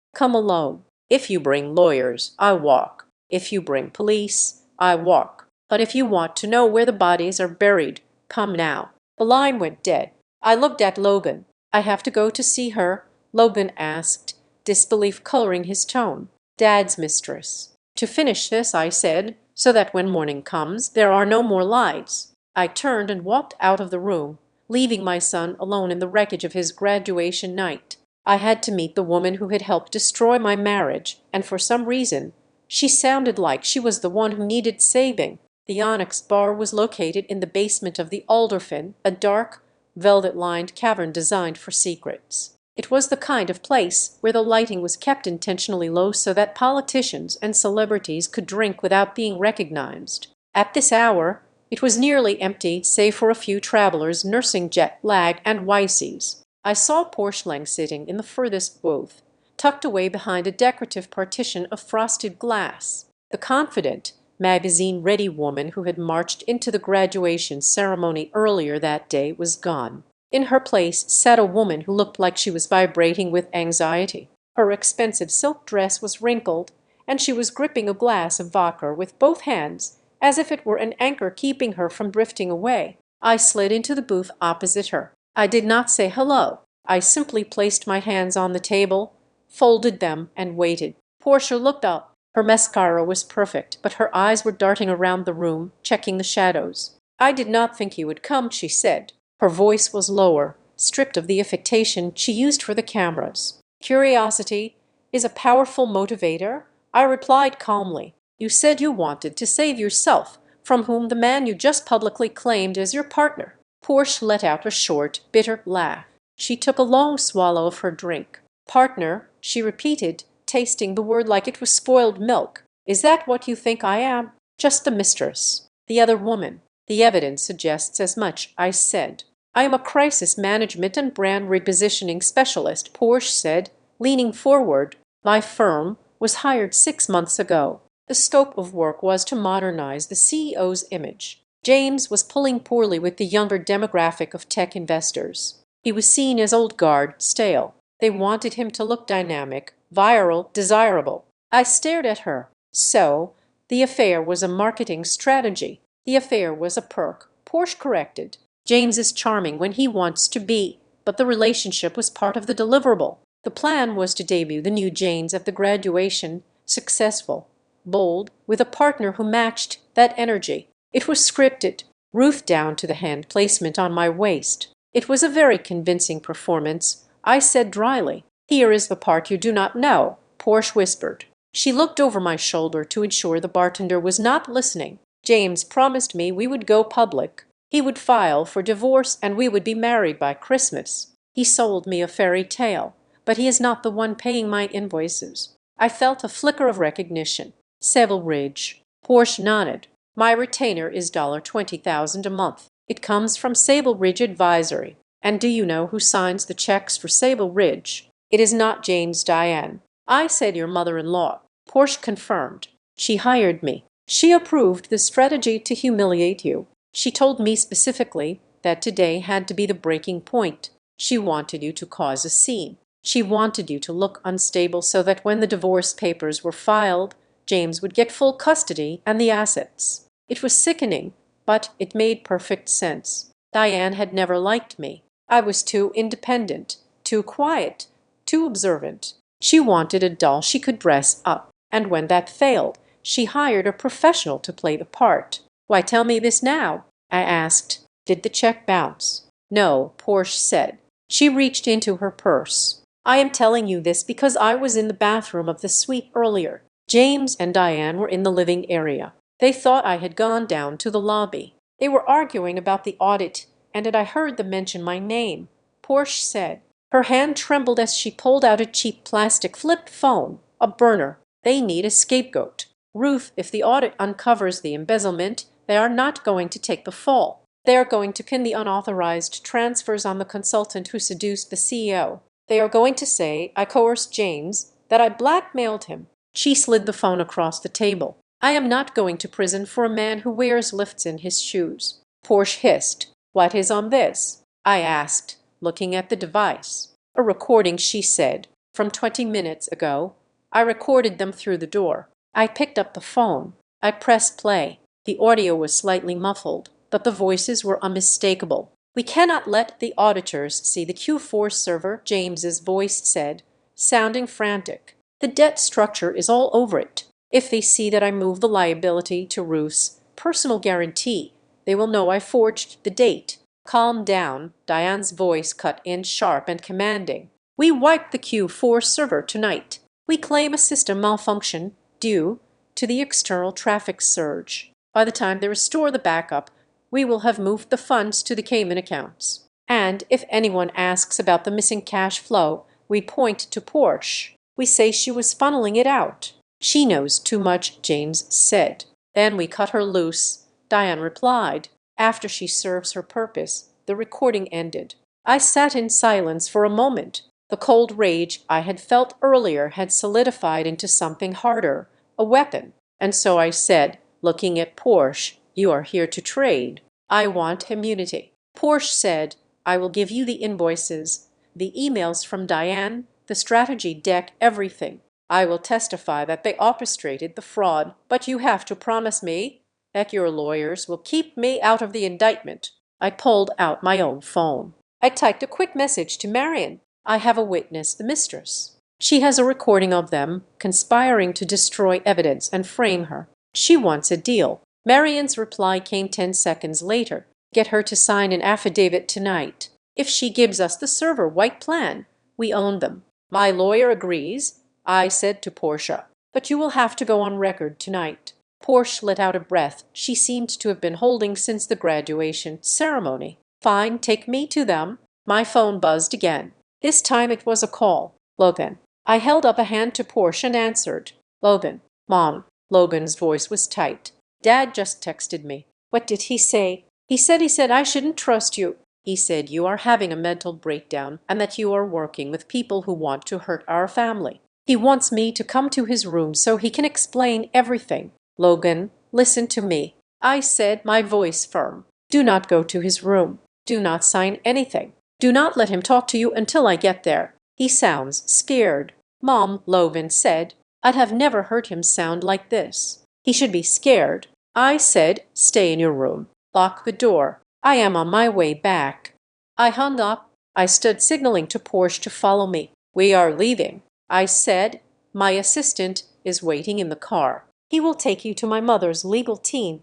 Come alone. If you bring lawyers, I walk. If you bring police, I walk. But if you want to know where the bodies are buried, come now." The line went dead. I looked at Logan. "I have to go to see her?" Logan asked, disbelief coloring his tone. "Dad's mistress." "To finish this," I said, "so that when morning comes, there are no more lies." I turned and walked out of the room, leaving my son alone in the wreckage of his graduation night. I had to meet the woman who had helped destroy my marriage, and for some reason, she sounded like she was the one who needed saving. The Onyx bar was located in the basement of the Alderfin, a dark, velvet-lined cavern designed for secrets. It was the kind of place where the lighting was kept intentionally low so that politicians and celebrities could drink without being recognized. At this hour, it was nearly empty, save for a few travelers nursing jet lag and Weisses. I saw Porcelain sitting in the furthest booth, tucked away behind a decorative partition of frosted glass. The confident, magazine-ready woman who had marched into the graduation ceremony earlier that day was gone. In her place sat a woman who looked like she was vibrating with anxiety. Her expensive silk dress was wrinkled, and she was gripping a glass of vodka with both hands, as if it were an anchor keeping her from drifting away. I slid into the booth opposite her. I did not say hello. I simply placed my hands on the table, folded them, and waited. Portia looked up. Her mascara was perfect, but her eyes were darting around the room, checking the shadows. "I did not think you would come," she said. Her voice was lower, stripped of the affectation she used for the cameras. "Curiosity is a powerful motivator," I replied calmly. "You said you wanted to save yourself from whom the man you just publicly claimed as your partner." Portia let out a short, bitter laugh. She took a long swallow of her drink. "Partner," she repeated, tasting the word like it was spoiled milk. "Is that what you think I am?" "Just the mistress. The other woman." "The evidence suggests as much," I said. "I am a crisis management and brand repositioning specialist," Porsche said, leaning forward. "My firm was hired 6 months ago. The scope of work was to modernize the CEO's image. James was pulling poorly with the younger demographic of tech investors. He was seen as old guard, stale. They wanted him to look dynamic, viral, desirable." I stared at her. "So The affair was a marketing strategy. The affair was a perk. Porsche corrected. James is charming when he wants to be, but the relationship was part of the deliverable. The plan was to debut the new Janes at the graduation, successful, bold, with a partner who matched that energy. It was scripted, Ruth down to the hand placement on my waist. It was a very convincing performance. I said dryly, "Here is the part you do not know," Porsche whispered. She looked over my shoulder to ensure the bartender was not listening. "James promised me we would go public. He would file for divorce and we would be married by Christmas. He sold me a fairy tale, but he is not the one paying my invoices." I felt a flicker of recognition. Sable Ridge. Porsche nodded. "My retainer is $20,000 a month. It comes from Sable Ridge Advisory. And do you know who signs the checks for Sable Ridge? It is not James Diane." I said your mother-in-law. Porsche confirmed. "She hired me. She approved the strategy to humiliate you. She told me specifically that today had to be the breaking point. She wanted you to cause a scene. She wanted you to look unstable so that when the divorce papers were filed, James would get full custody and the assets." It was sickening, but it made perfect sense. Diane had never liked me. I was too independent, too quiet, too observant. She wanted a doll she could dress up, and when that failed, she hired a professional to play the part. "Why tell me this now?" I asked. "Did the check bounce?" "No," Porsche said. She reached into her purse. "I am telling you this because I was in the bathroom of the suite earlier. James and Diane were in the living area. They thought I had gone down to the lobby. They were arguing about the audit, and I heard them mention my name," Porsche said. Her hand trembled as she pulled out a cheap plastic flip phone, a burner. "They need a scapegoat. Ruth, if the audit uncovers the embezzlement, they are not going to take the fall. They are going to pin the unauthorized transfers on the consultant who seduced the CEO. They are going to say I coerced James, that I blackmailed him." She slid the phone across the table. "I am not going to prison for a man who wears lifts in his shoes." Porsche hissed. "What is on this?" I asked, looking at the device. "A recording," she said, "from 20 minutes ago. I recorded them through the door." I picked up the phone. I pressed play. The audio was slightly muffled, but the voices were unmistakable. "We cannot let the auditors see the Q4 server," James's voice said, sounding frantic. "The debt structure is all over it. If they see that I move the liability to Ruth's personal guarantee, they will know I forged the date." "Calm down," Diane's voice cut in sharp and commanding. "We wipe the Q4 server tonight. We claim a system malfunction due to the external traffic surge. By the time they restore the backup, we will have moved the funds to the Cayman accounts. And if anyone asks about the missing cash flow, we point to Porsche. We say she was funneling it out." "She knows too much," James said. "Then we cut her loose," Diane replied. "After she serves her purpose." The recording ended. I sat in silence for a moment. The cold rage I had felt earlier had solidified into something harder, a weapon. And so I said, looking at Porsche, "You are here to trade. I want immunity." Porsche said, "I will give you the invoices, the emails from Diane, the strategy deck, everything. I will testify that they orchestrated the fraud, but you have to promise me that your lawyers will keep me out of the indictment." I pulled out my own phone. I typed a quick message to Marion. "I have a witness, the mistress. She has a recording of them conspiring to destroy evidence and frame her. She wants a deal." Marion's reply came 10 seconds later. "Get her to sign an affidavit tonight. If she gives us the server white plan, we own them." "My lawyer agrees," I said to Portia, "but you will have to go on record tonight." Porsche let out a breath she seemed to have been holding since the graduation ceremony. "Fine, take me to them." My phone buzzed again. This time it was a call. "Logan." I held up a hand to Porsche and answered. "Logan." "Mom." Logan's voice was tight. "Dad just texted me." "What did he say?" He said I shouldn't trust you. He said you are having a mental breakdown and that you are working with people who want to hurt our family. He wants me to come to his room so he can explain everything." "Logan, listen to me," I said, my voice firm. "Do not go to his room. Do not sign anything. Do not let him talk to you until I get there. He sounds scared." "Mom," Logan said, "I'd have never heard him sound like this." He should be scared. I said, "Stay in your room. Lock the door. I am on my way back." I hung up. I stood signaling to Porsche to follow me. "We are leaving," I said. "My assistant is waiting in the car. He will take you to my mother's legal team."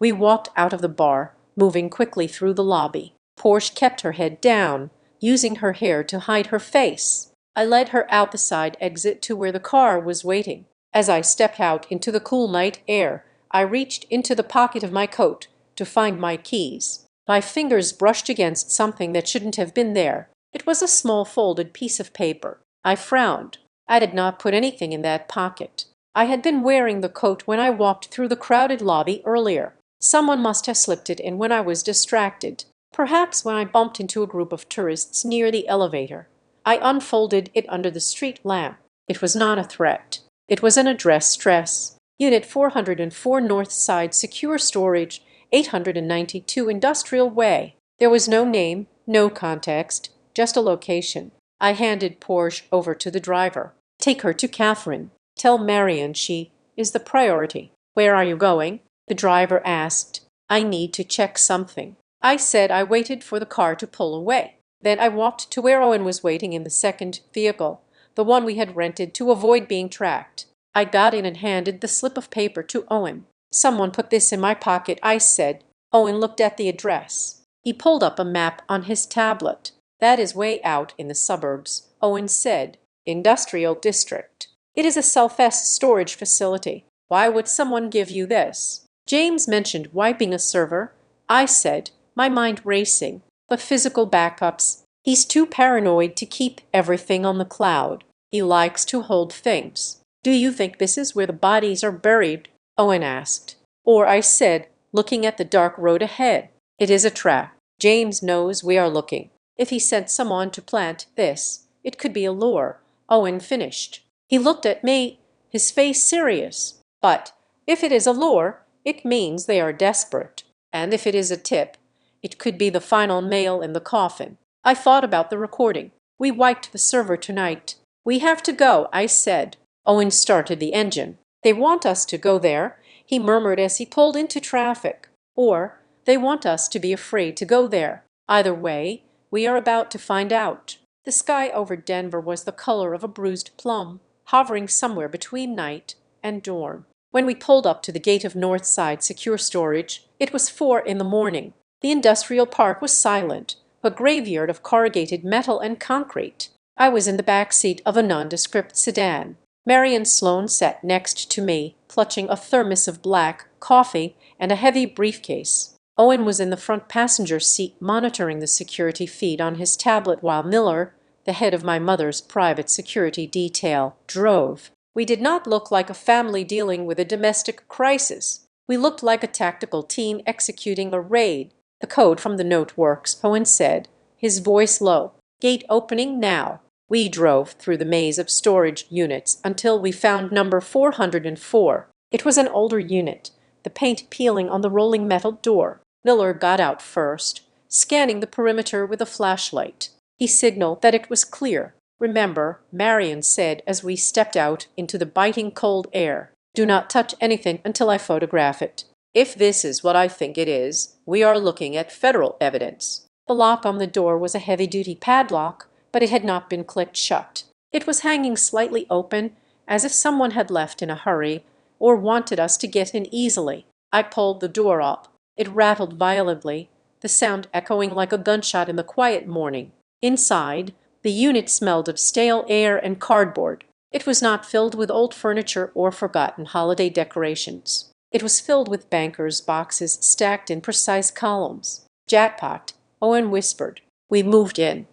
We walked out of the bar, moving quickly through the lobby. Porsche kept her head down, using her hair to hide her face. I led her out the side exit to where the car was waiting. As I stepped out into the cool night air, I reached into the pocket of my coat to find my keys. My fingers brushed against something that shouldn't have been there. It was a small folded piece of paper. I frowned. I did not put anything in that pocket. I had been wearing the coat when I walked through the crowded lobby earlier. Someone must have slipped it in when I was distracted, perhaps when I bumped into a group of tourists near the elevator. I unfolded it under the street lamp. It was not a threat. It was an address. Unit 404 North Side Secure Storage, 892 Industrial Way. There was no name, no context, just a location. I handed Porsche over to the driver. "Take her to Catherine. Tell Marion she is the priority." "Where are you going?" the driver asked. "I need to check something." I said I waited for the car to pull away. Then I walked to where Owen was waiting in the second vehicle, the one we had rented to avoid being tracked. I got in and handed the slip of paper to Owen. "Someone put this in my pocket," I said. Owen looked at the address. He pulled up a map on his tablet. "That is way out in the suburbs," Owen said. "Industrial district. It is a self-storage facility. Why would someone give you this?" "James mentioned wiping a server," I said, my mind racing. "But physical backups. He's too paranoid to keep everything on the cloud. He likes to hold things." "Do you think this is where the bodies are buried?" Owen asked. "Or," I said, looking at the dark road ahead. "It is a trap. James knows we are looking. If he sent someone to plant this, it could be a lure." Owen finished. He looked at me, his face serious. "But if it is a lure, it means they are desperate. And if it is a tip, it could be the final nail in the coffin." I thought about the recording. "We wiped the server tonight. We have to go," I said. Owen started the engine. "They want us to go there," he murmured as he pulled into traffic. "Or they want us to be afraid to go there. Either way, we are about to find out." The sky over Denver was the color of a bruised plum, hovering somewhere between night and dawn. When we pulled up to the gate of North Side Secure Storage, it was 4 in the morning. The industrial park was silent, a graveyard of corrugated metal and concrete. I was in the back seat of a nondescript sedan. Marion Sloane sat next to me, clutching a thermos of black coffee and a heavy briefcase. Owen was in the front passenger seat monitoring the security feed on his tablet while Miller, the head of my mother's private security detail, drove. We did not look like a family dealing with a domestic crisis. We looked like a tactical team executing a raid. "The code from the note works," Owen said, his voice low. "Gate opening now." We drove through the maze of storage units until we found number 404. It was an older unit, the paint peeling on the rolling metal door. Miller got out first, scanning the perimeter with a flashlight. He signaled that it was clear. "Remember," Marion said as we stepped out into the biting cold air, "do not touch anything until I photograph it. If this is what I think it is, we are looking at federal evidence." The lock on the door was a heavy-duty padlock, but it had not been clicked shut. It was hanging slightly open, as if someone had left in a hurry or wanted us to get in easily. I pulled the door up. It rattled violently, the sound echoing like a gunshot in the quiet morning. Inside, the unit smelled of stale air and cardboard. It was not filled with old furniture or forgotten holiday decorations. It was filled with bankers' boxes stacked in precise columns. "Jackpot," Owen whispered. We moved in.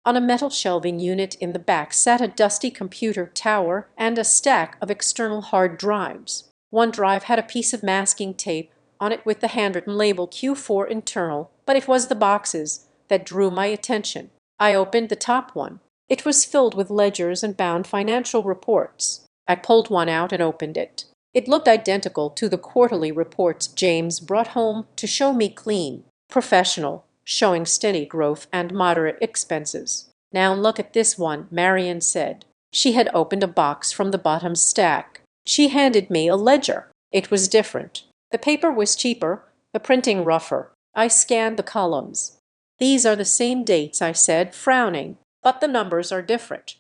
On a metal shelving unit in the back sat a dusty computer tower and a stack of external hard drives. One drive had a piece of masking tape on it with the handwritten label Q4 internal, but it was the boxes that drew my attention. I opened the top one. It was filled with ledgers and bound financial reports. I pulled one out and opened it. It looked identical to the quarterly reports James brought home to show me clean, professional, showing steady growth and moderate expenses. "Now look at this one," Marion said. She had opened a box from the bottom stack. She handed me a ledger. It was different. The paper was cheaper, the printing rougher. I scanned the columns. These are the same dates, I said, frowning, but the numbers are different.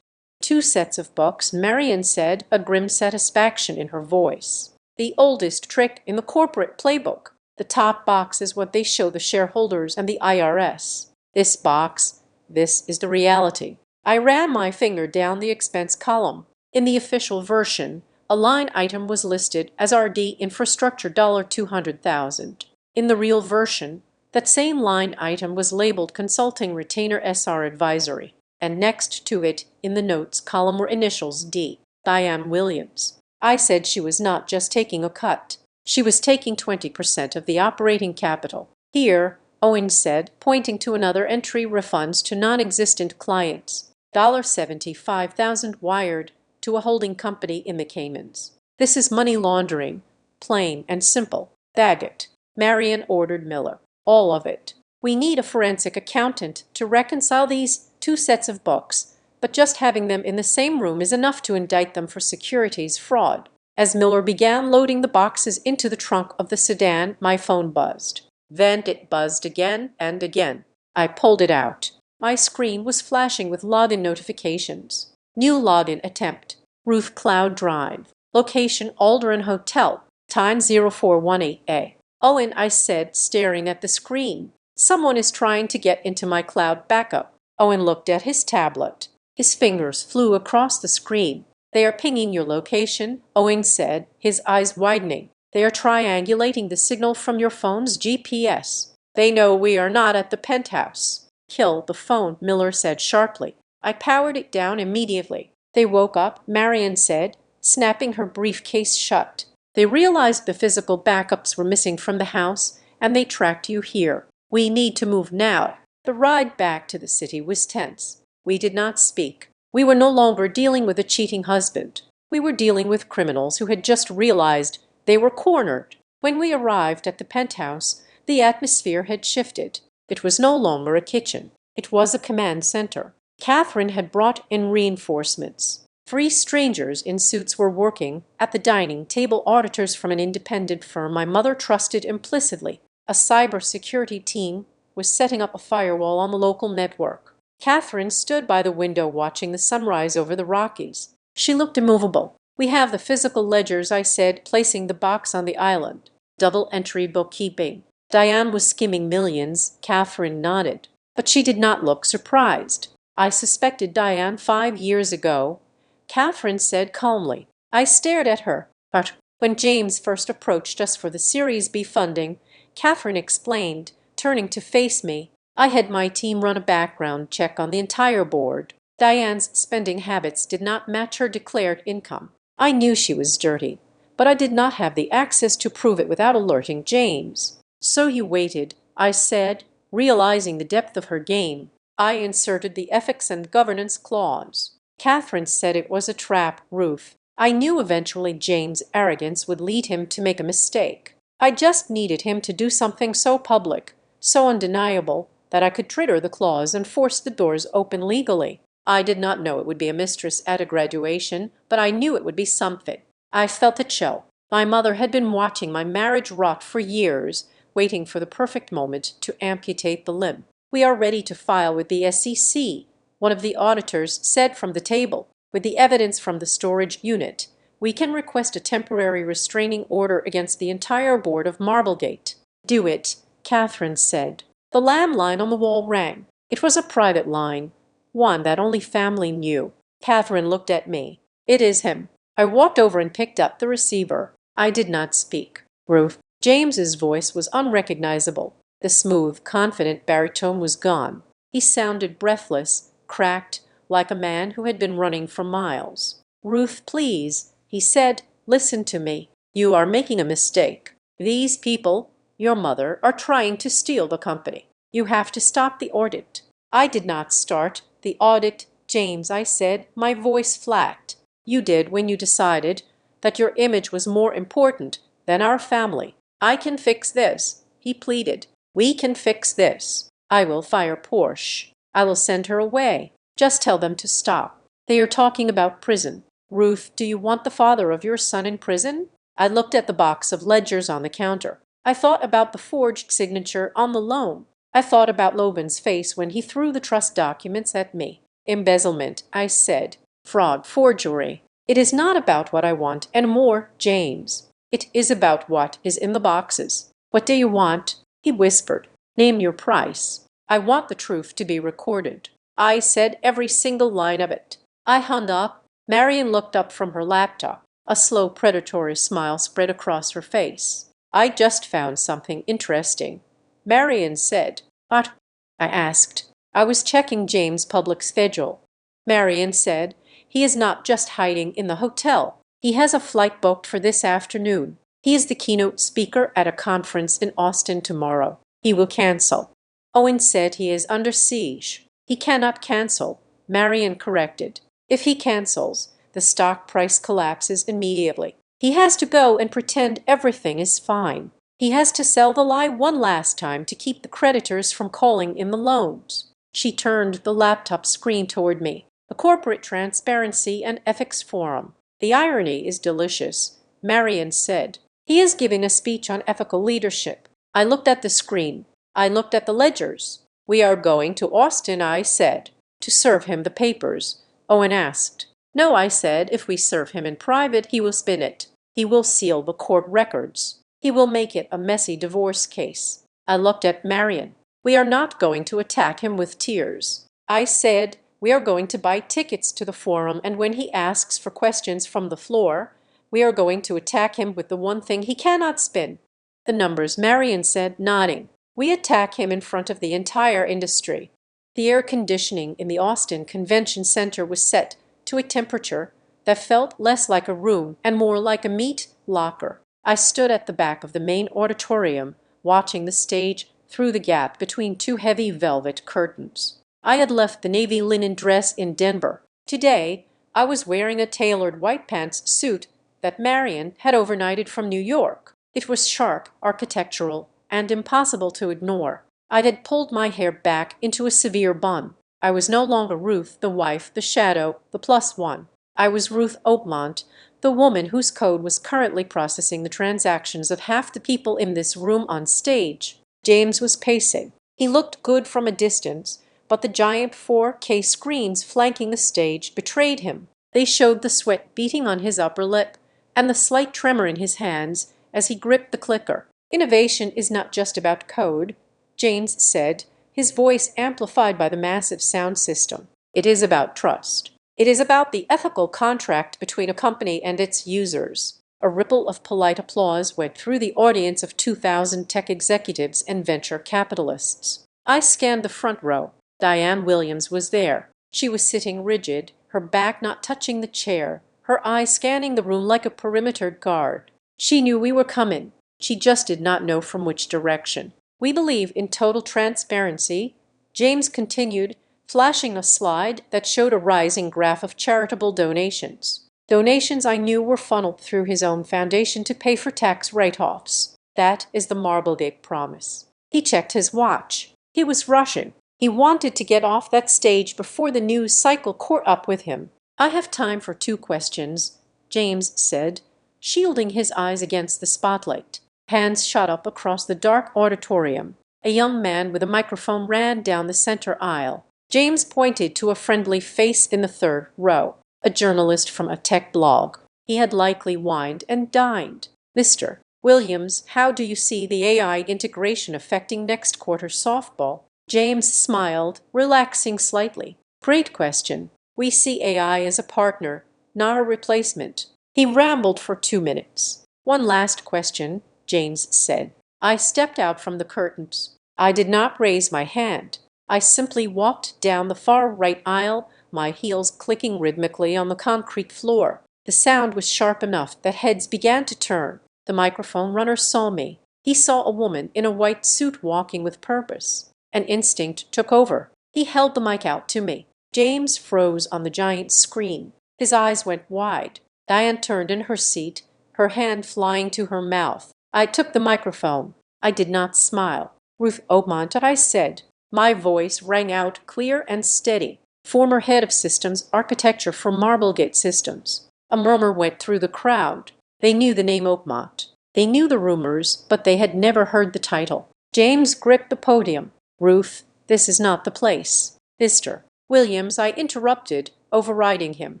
Two sets of books, Marion said, a grim satisfaction in her voice. The oldest trick in the corporate playbook. The top box is what they show the shareholders and the IRS. This box, this is the reality. I ran my finger down the expense column. In the official version, a line item was listed as RD infrastructure $200,000. In the real version, that same line item was labeled consulting retainer SR advisory, and next to it in the notes column were initials D. Diane Williams. I said she was not just taking a cut. She was taking 20% of the operating capital. Here, Owen said, pointing to another entry, refunds to non-existent clients. $75,000 wired to a holding company in the Caymans. This is money laundering, plain and simple. Bag it. Marion ordered Miller. All of it. We need a forensic accountant to reconcile these two sets of books, but just having them in the same room is enough to indict them for securities fraud. As Miller began loading the boxes into the trunk of the sedan, my phone buzzed. Then it buzzed again and again. I pulled it out. My screen was flashing with login notifications. New login attempt. Ruth Cloud Drive. Location Alderan Hotel. Time 0418A. Owen, I said, staring at the screen. Someone is trying to get into my cloud backup. Owen looked at his tablet. His fingers flew across the screen. They are pinging your location, Owen said, his eyes widening. They are triangulating the signal from your phone's GPS. They know we are not at the penthouse. Kill the phone, Miller said sharply. I powered it down immediately. They woke up, Marion said, snapping her briefcase shut. They realized the physical backups were missing from the house, and they tracked you here. We need to move now. The ride back to the city was tense. We did not speak. We were no longer dealing with a cheating husband. We were dealing with criminals who had just realized they were cornered. When we arrived at the penthouse, the atmosphere had shifted. It was no longer a kitchen. It was a command center. Catherine had brought in reinforcements. 3 strangers in suits were working at the dining table, auditors from an independent firm my mother trusted implicitly. A cybersecurity team was setting up a firewall on the local network. Catherine stood by the window watching the sunrise over the Rockies. She looked immovable. We have the physical ledgers, I said, placing the box on the island. Double-entry bookkeeping. Diane was skimming millions. Catherine nodded. But she did not look surprised. I suspected Diane 5 years ago. Catherine said calmly. I stared at her. But when James first approached us for the Series B funding, Catherine explained, turning to face me, I had my team run a background check on the entire board. Diane's spending habits did not match her declared income. I knew she was dirty, but I did not have the access to prove it without alerting James. So you waited, I said, realizing the depth of her game. I inserted the ethics and governance clause. Catherine said it was a trap, Ruth. I knew eventually James' arrogance would lead him to make a mistake. I just needed him to do something so public, so undeniable, that I could trigger the clause and force the doors open legally. I did not know it would be a mistress at a graduation, but I knew it would be something. I felt a chill. My mother had been watching my marriage rot for years, waiting for the perfect moment to amputate the limb. We are ready to file with the SEC, one of the auditors said from the table. With the evidence from the storage unit, we can request a temporary restraining order against the entire board of Marblegate. Do it, Catherine said. The landline on the wall rang. It was a private line, one that only family knew. Catherine looked at me. It is him. I walked over and picked up the receiver. I did not speak. Ruth. James's voice was unrecognizable. The smooth, confident baritone was gone. He sounded breathless, cracked, like a man who had been running for miles. Ruth, please, he said, listen to me. You are making a mistake. These people, your mother, are trying to steal the company. You have to stop the audit. I did not start the audit, James, I said, my voice flat. You did when you decided that your image was more important than our family. I can fix this, he pleaded. We can fix this. I will fire Porsche. I will send her away. Just tell them to stop. They are talking about prison. Ruth, do you want the father of your son in prison? I looked at the box of ledgers on the counter. I thought about the forged signature on the loan. I thought about Loban's face when he threw the trust documents at me. Embezzlement, I said. Fraud, forgery. It is not about what I want anymore, James. It is about what is in the boxes. What do you want? He whispered. Name your price. I want the truth to be recorded. I said every single line of it. I hung up. Marion looked up from her laptop. A slow predatory smile spread across her face. I just found something interesting. Marion said. What? I asked. I was checking James' public schedule. Marion said. He is not just hiding in the hotel. He has a flight booked for this afternoon. He is the keynote speaker at a conference in Austin tomorrow. He will cancel. Owen said he is under siege. He cannot cancel, Marion corrected. If he cancels, the stock price collapses immediately. He has to go and pretend everything is fine. He has to sell the lie one last time to keep the creditors from calling in the loans. She turned the laptop screen toward me. The Corporate Transparency and Ethics Forum. The irony is delicious, Marion said. He is giving a speech on ethical leadership. I looked at the screen. I looked at the ledgers. We are going to Austin, I said. To serve him the papers, Owen asked. No, I said, if we serve him in private, he will spin it. He will seal the court records. He will make it a messy divorce case. I looked at Marion. We are not going to attack him with tears. I said, we are going to buy tickets to the forum, and when he asks for questions from the floor, we are going to attack him with the one thing he cannot spin. The numbers, Marion said, nodding. We attack him in front of the entire industry. The air conditioning in the Austin Convention Center was set to a temperature that felt less like a room and more like a meat locker. I stood at the back of the main auditorium, watching the stage through the gap between two heavy velvet curtains. I had left the navy linen dress in Denver. Today, I was wearing a tailored white pants suit that Marion had overnighted from New York. It was sharp, architectural, and impossible to ignore. I had pulled my hair back into a severe bun. I was no longer Ruth, the wife, the shadow, the plus one. I was Ruth Oakmont, the woman whose code was currently processing the transactions of half the people in this room on stage. James was pacing. He looked good from a distance, but the giant 4K screens flanking the stage betrayed him. They showed the sweat beating on his upper lip and the slight tremor in his hands as he gripped the clicker. Innovation is not just about code, James said, his voice amplified by the massive sound system. It is about trust. It is about the ethical contract between a company and its users. A ripple of polite applause went through the audience of 2,000 tech executives and venture capitalists. I scanned the front row. Diane Williams was there. She was sitting rigid, her back not touching the chair, her eyes scanning the room like a perimeter guard. She knew we were coming. She just did not know from which direction. We believe in total transparency, James continued, flashing a slide that showed a rising graph of charitable donations. Donations I knew were funneled through his own foundation to pay for tax write-offs. That is the Marblegate promise. He checked his watch. He was rushing. He wanted to get off that stage before the news cycle caught up with him. I have time for 2 questions, James said, shielding his eyes against the spotlight. Hands shot up across the dark auditorium. A young man with a microphone ran down the center aisle. James pointed to a friendly face in the 3rd row, a journalist from a tech blog. He had likely wined and dined. Mr. Williams, how do you see the AI integration affecting next quarter's softball? James smiled, relaxing slightly. Great question. We see AI as a partner, not a replacement. He rambled for 2 minutes. One last question, James said. I stepped out from the curtains. I did not raise my hand. I simply walked down the far right aisle, my heels clicking rhythmically on the concrete floor. The sound was sharp enough that heads began to turn. The microphone runner saw me. He saw a woman in a white suit walking with purpose. An instinct took over. He held the mic out to me. James froze on the giant screen. His eyes went wide. Diane turned in her seat, her hand flying to her mouth. I took the microphone. I did not smile. Ruth Oakmont, I said. My voice rang out clear and steady. Former head of systems architecture for Marblegate Systems. A murmur went through the crowd. They knew the name Oakmont. They knew the rumors, but they had never heard the title. James gripped the podium. "Ruth, this is not the place." "Mr. Williams," I interrupted, overriding him.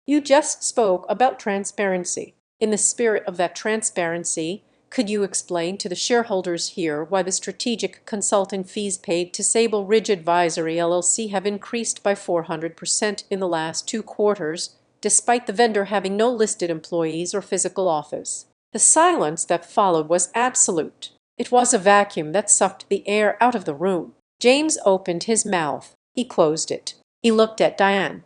"You just spoke about transparency. In the spirit of that transparency, could you explain to the shareholders here why the strategic consulting fees paid to Sable Ridge Advisory LLC have increased by 400% in the last 2 quarters, despite the vendor having no listed employees or physical office?" The silence that followed was absolute. It was a vacuum that sucked the air out of the room. James opened his mouth. He closed it. He looked at Diane.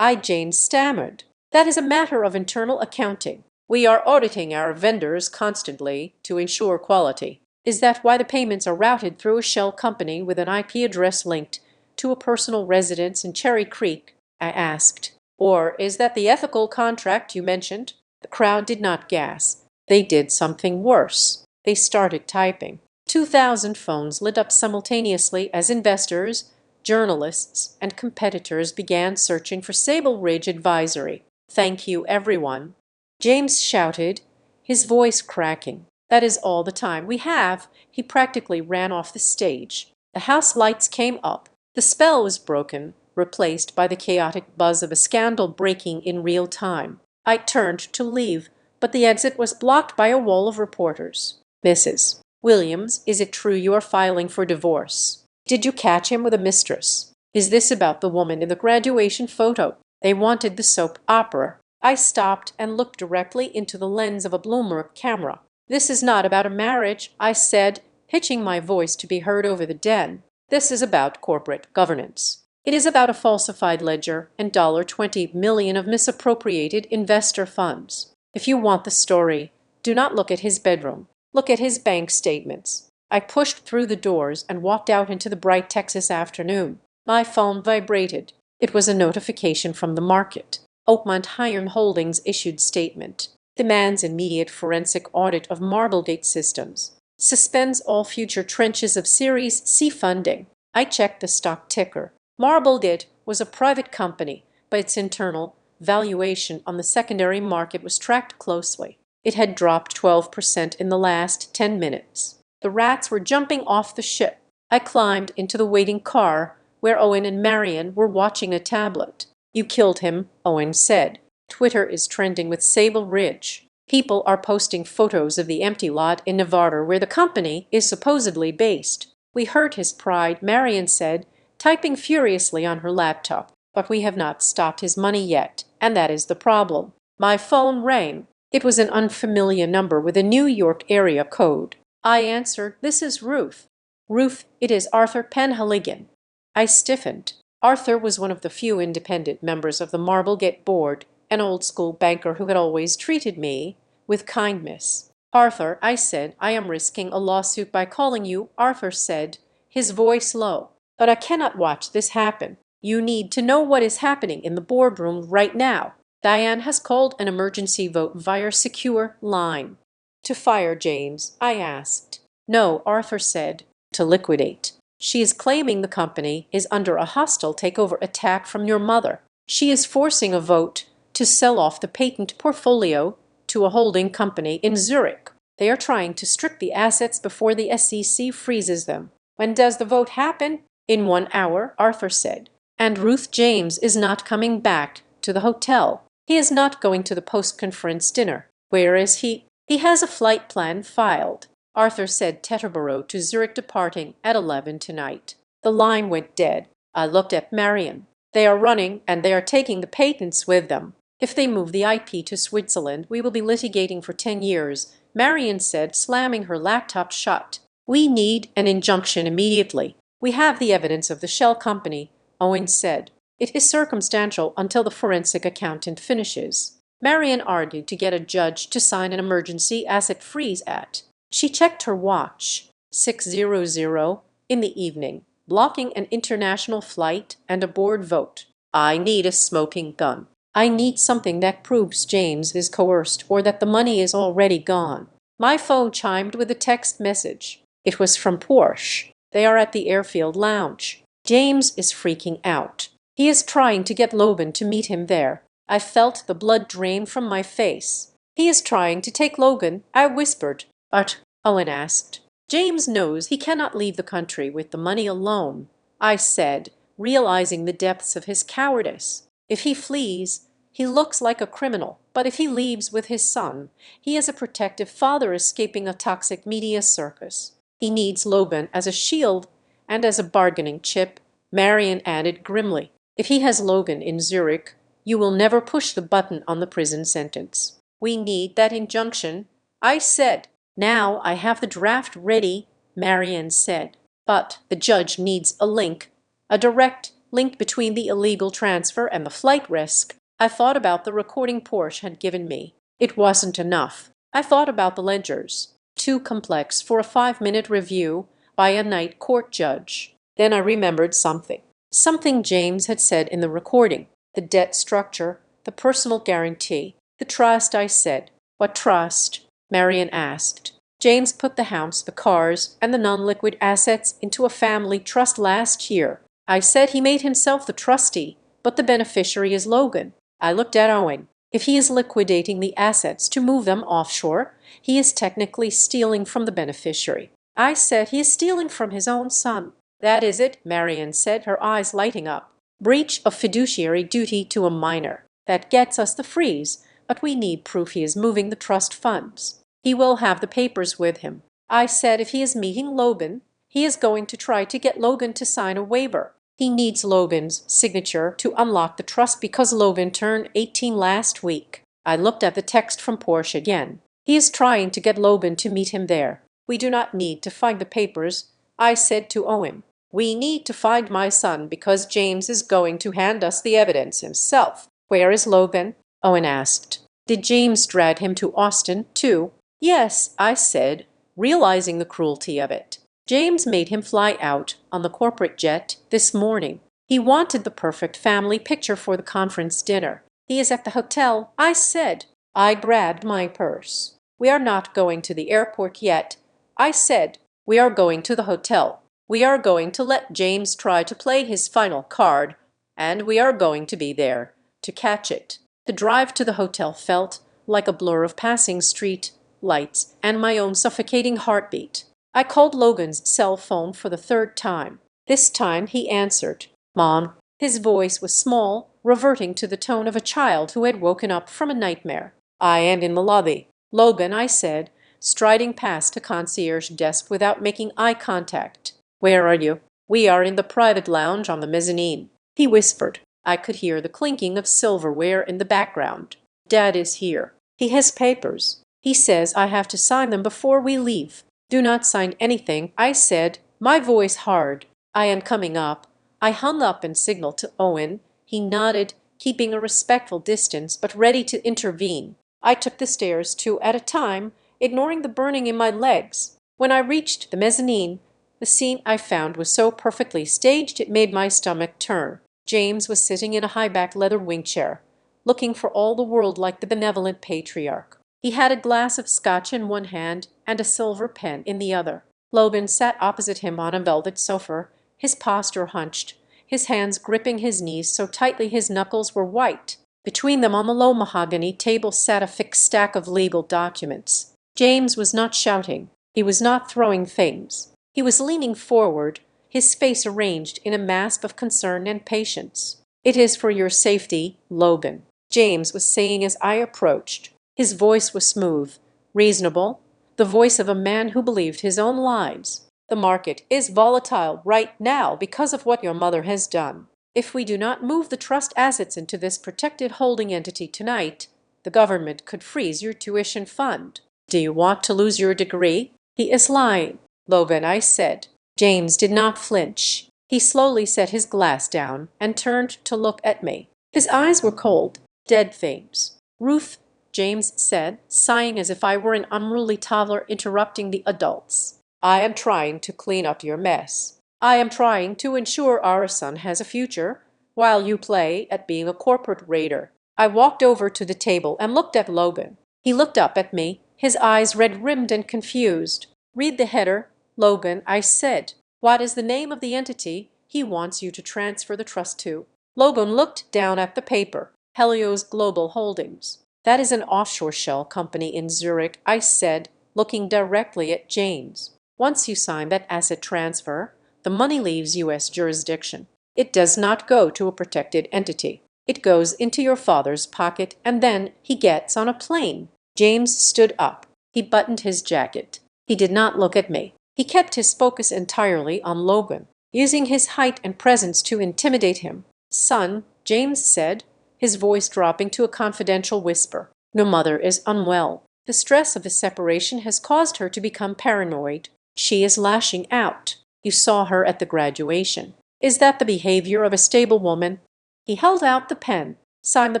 Jane stammered. "That is a matter of internal accounting. We are auditing our vendors constantly to ensure quality." "Is that why the payments are routed through a shell company with an IP address linked to a personal residence in Cherry Creek?" I asked. "Or is that the ethical contract you mentioned?" The crowd did not gasp. They did something worse. They started typing. 2,000 phones lit up simultaneously as investors, journalists, and competitors began searching for Sable Ridge Advisory. "Thank you, everyone," James shouted, his voice cracking. "That is all the time we have." He practically ran off the stage. The house lights came up. The spell was broken, replaced by the chaotic buzz of a scandal breaking in real time. I turned to leave, but the exit was blocked by a wall of reporters. "Mrs. Williams, is it true you are filing for divorce? Did you catch him with a mistress? Is this about the woman in the graduation photo?" They wanted the soap opera. I stopped and looked directly into the lens of a Bloomberg camera. "This is not about a marriage," I said, pitching my voice to be heard over the din. "This is about corporate governance. It is about a falsified ledger and $20 million of misappropriated investor funds. If you want the story, do not look at his bedroom. Look at his bank statements." I pushed through the doors and walked out into the bright Texas afternoon. My phone vibrated. It was a notification from the market. Oakmont Iron Holdings issued statement. Demands immediate forensic audit of Marblegate systems. Suspends all future tranches of Series C funding. I checked the stock ticker. Marblegate was a private company, but its internal valuation on the secondary market was tracked closely. It had dropped 12% in the last 10 minutes. The rats were jumping off the ship. I climbed into the waiting car, where Owen and Marion were watching a tablet. "You killed him," Owen said. "Twitter is trending with Sable Ridge. People are posting photos of the empty lot in Nevada where the company is supposedly based." "We hurt his pride," Marion said, typing furiously on her laptop. "But we have not stopped his money yet, and that is the problem." My phone rang. It was an unfamiliar number with a New York area code. I answered. "This is Ruth." "Ruth, it is Arthur Penhaligon." I stiffened. Arthur was one of the few independent members of the Marblegate board, an old-school banker who had always treated me with kindness. "Arthur," I said, "I am risking a lawsuit by calling you." Arthur said, his voice low, "But I cannot watch this happen. You need to know what is happening in the boardroom right now. Diane has called an emergency vote via secure line." "To fire James?" I asked. "No," Arthur said, "to liquidate. She is claiming the company is under a hostile takeover attack from your mother. She is forcing a vote to sell off the patent portfolio to a holding company in Zurich. They are trying to strip the assets before the SEC freezes them." "When does the vote happen?" "In 1 hour," Arthur said. "And Ruth James is not coming back to the hotel. He is not going to the post-conference dinner." "Where is he?" "He has a flight plan filed." Arthur said Teterboro to Zurich departing at 11 tonight. The line went dead. I looked at Marion. "They are running, and they are taking the patents with them. If they move the IP to Switzerland, we will be litigating for 10 years, Marion said, slamming her laptop shut. "We need an injunction immediately. We have the evidence of the shell company," Owen said. "It is circumstantial until the forensic accountant finishes." Marion argued to get a judge to sign an emergency asset freeze act. She checked her watch. 6:00 in the evening, blocking an international flight and a board vote. I need a smoking gun. I need something that proves James is coerced or that the money is already gone. My phone chimed with a text message. It was from Porsche. "They are at the airfield lounge. James is freaking out. He is trying to get Loban to meet him there." I felt the blood drain from my face. He is trying to take Logan, I whispered. But, Owen asked. James knows he cannot leave the country with the money alone, I said, realizing the depths of his cowardice. If he flees, he looks like a criminal, but if he leaves with his son, he is a protective father escaping a toxic media circus. He needs Logan as a shield and as a bargaining chip, Marian added grimly. If he has Logan in Zurich, you will never push the button on the prison sentence. We need that injunction, I said. Now I have the draft ready, Marian said. But the judge needs a link, a direct link between the illegal transfer and the flight risk. I thought about the recording Porsche had given me. It wasn't enough. I thought about the ledgers. Too complex for a 5-minute review by a night court judge. Then I remembered something. Something James had said in the recording. The debt structure, the personal guarantee, the trust, I said. What trust? Marian asked. James put the house, the cars, and the non-liquid assets into a family trust last year. I said he made himself the trustee, but the beneficiary is Logan. I looked at Owen. If he is liquidating the assets to move them offshore, he is technically stealing from the beneficiary. I said he is stealing from his own son. That is it, Marian said, her eyes lighting up. Breach of fiduciary duty to a minor. That gets us the freeze, but we need proof he is moving the trust funds. He will have the papers with him. I said if he is meeting Logan, he is going to try to get Logan to sign a waiver. He needs Logan's signature to unlock the trust because Logan turned 18 last week. I looked at the text from Porsche again. He is trying to get Logan to meet him there. We do not need to find the papers, I said to Owen. We need to find my son because James is going to hand us the evidence himself. Where is Logan? Owen asked. Did James drag him to Austin, too? Yes, I said, realizing the cruelty of it. James made him fly out on the corporate jet this morning. He wanted the perfect family picture for the conference dinner. He is at the hotel, I said. I grabbed my purse. We are not going to the airport yet, I said. We are going to the hotel. We are going to let James try to play his final card, and we are going to be there to catch it. The drive to the hotel felt like a blur of passing street lights and my own suffocating heartbeat. I called Logan's cell phone for the 3rd time. This time he answered. Mom. His voice was small, reverting to the tone of a child who had woken up from a nightmare. I am in the lobby. Logan, I said, striding past a concierge desk without making eye contact. Where are you? We are in the private lounge on the mezzanine. He whispered. I could hear the clinking of silverware in the background. Dad is here. He has papers. He says I have to sign them before we leave. Do not sign anything, I said, my voice hard. I am coming up. I hung up and signaled to Owen. He nodded, keeping a respectful distance but ready to intervene. I took the stairs 2 at a time, ignoring the burning in my legs. When I reached the mezzanine, the scene I found was so perfectly staged it made my stomach turn. James was sitting in a high-backed leather wing chair, looking for all the world like the benevolent patriarch. He had a glass of scotch in one hand and a silver pen in the other. Logan sat opposite him on a velvet sofa, his posture hunched, his hands gripping his knees so tightly his knuckles were white. Between them on the low mahogany table sat a thick stack of legal documents. James was not shouting. He was not throwing things. He was leaning forward, his face arranged in a mask of concern and patience. It is for your safety, Logan, James was saying as I approached. His voice was smooth, reasonable, the voice of a man who believed his own lies. The market is volatile right now because of what your mother has done. If we do not move the trust assets into this protected holding entity tonight, the government could freeze your tuition fund. Do you want to lose your degree? He is lying, Logan, I said. James did not flinch. He slowly set his glass down and turned to look at me. His eyes were cold, dead things. Ruth, James said, sighing as if I were an unruly toddler interrupting the adults. I am trying to clean up your mess. I am trying to ensure our son has a future, while you play at being a corporate raider. I walked over to the table and looked at Logan. He looked up at me, his eyes red-rimmed and confused. Read the header, Logan, I said. What is the name of the entity he wants you to transfer the trust to? Logan looked down at the paper. Helios Global Holdings. That is an offshore shell company in Zurich, I said, looking directly at James. Once you sign that asset transfer, the money leaves U.S. jurisdiction. It does not go to a protected entity. It goes into your father's pocket, and then he gets on a plane. James stood up. He buttoned his jacket. He did not look at me. He kept his focus entirely on Logan, using his height and presence to intimidate him. "Son," James said, his voice dropping to a confidential whisper, "your mother is unwell. The stress of the separation has caused her to become paranoid. She is lashing out. You saw her at the graduation. Is that the behavior of a stable woman?" He held out the pen. "Sign the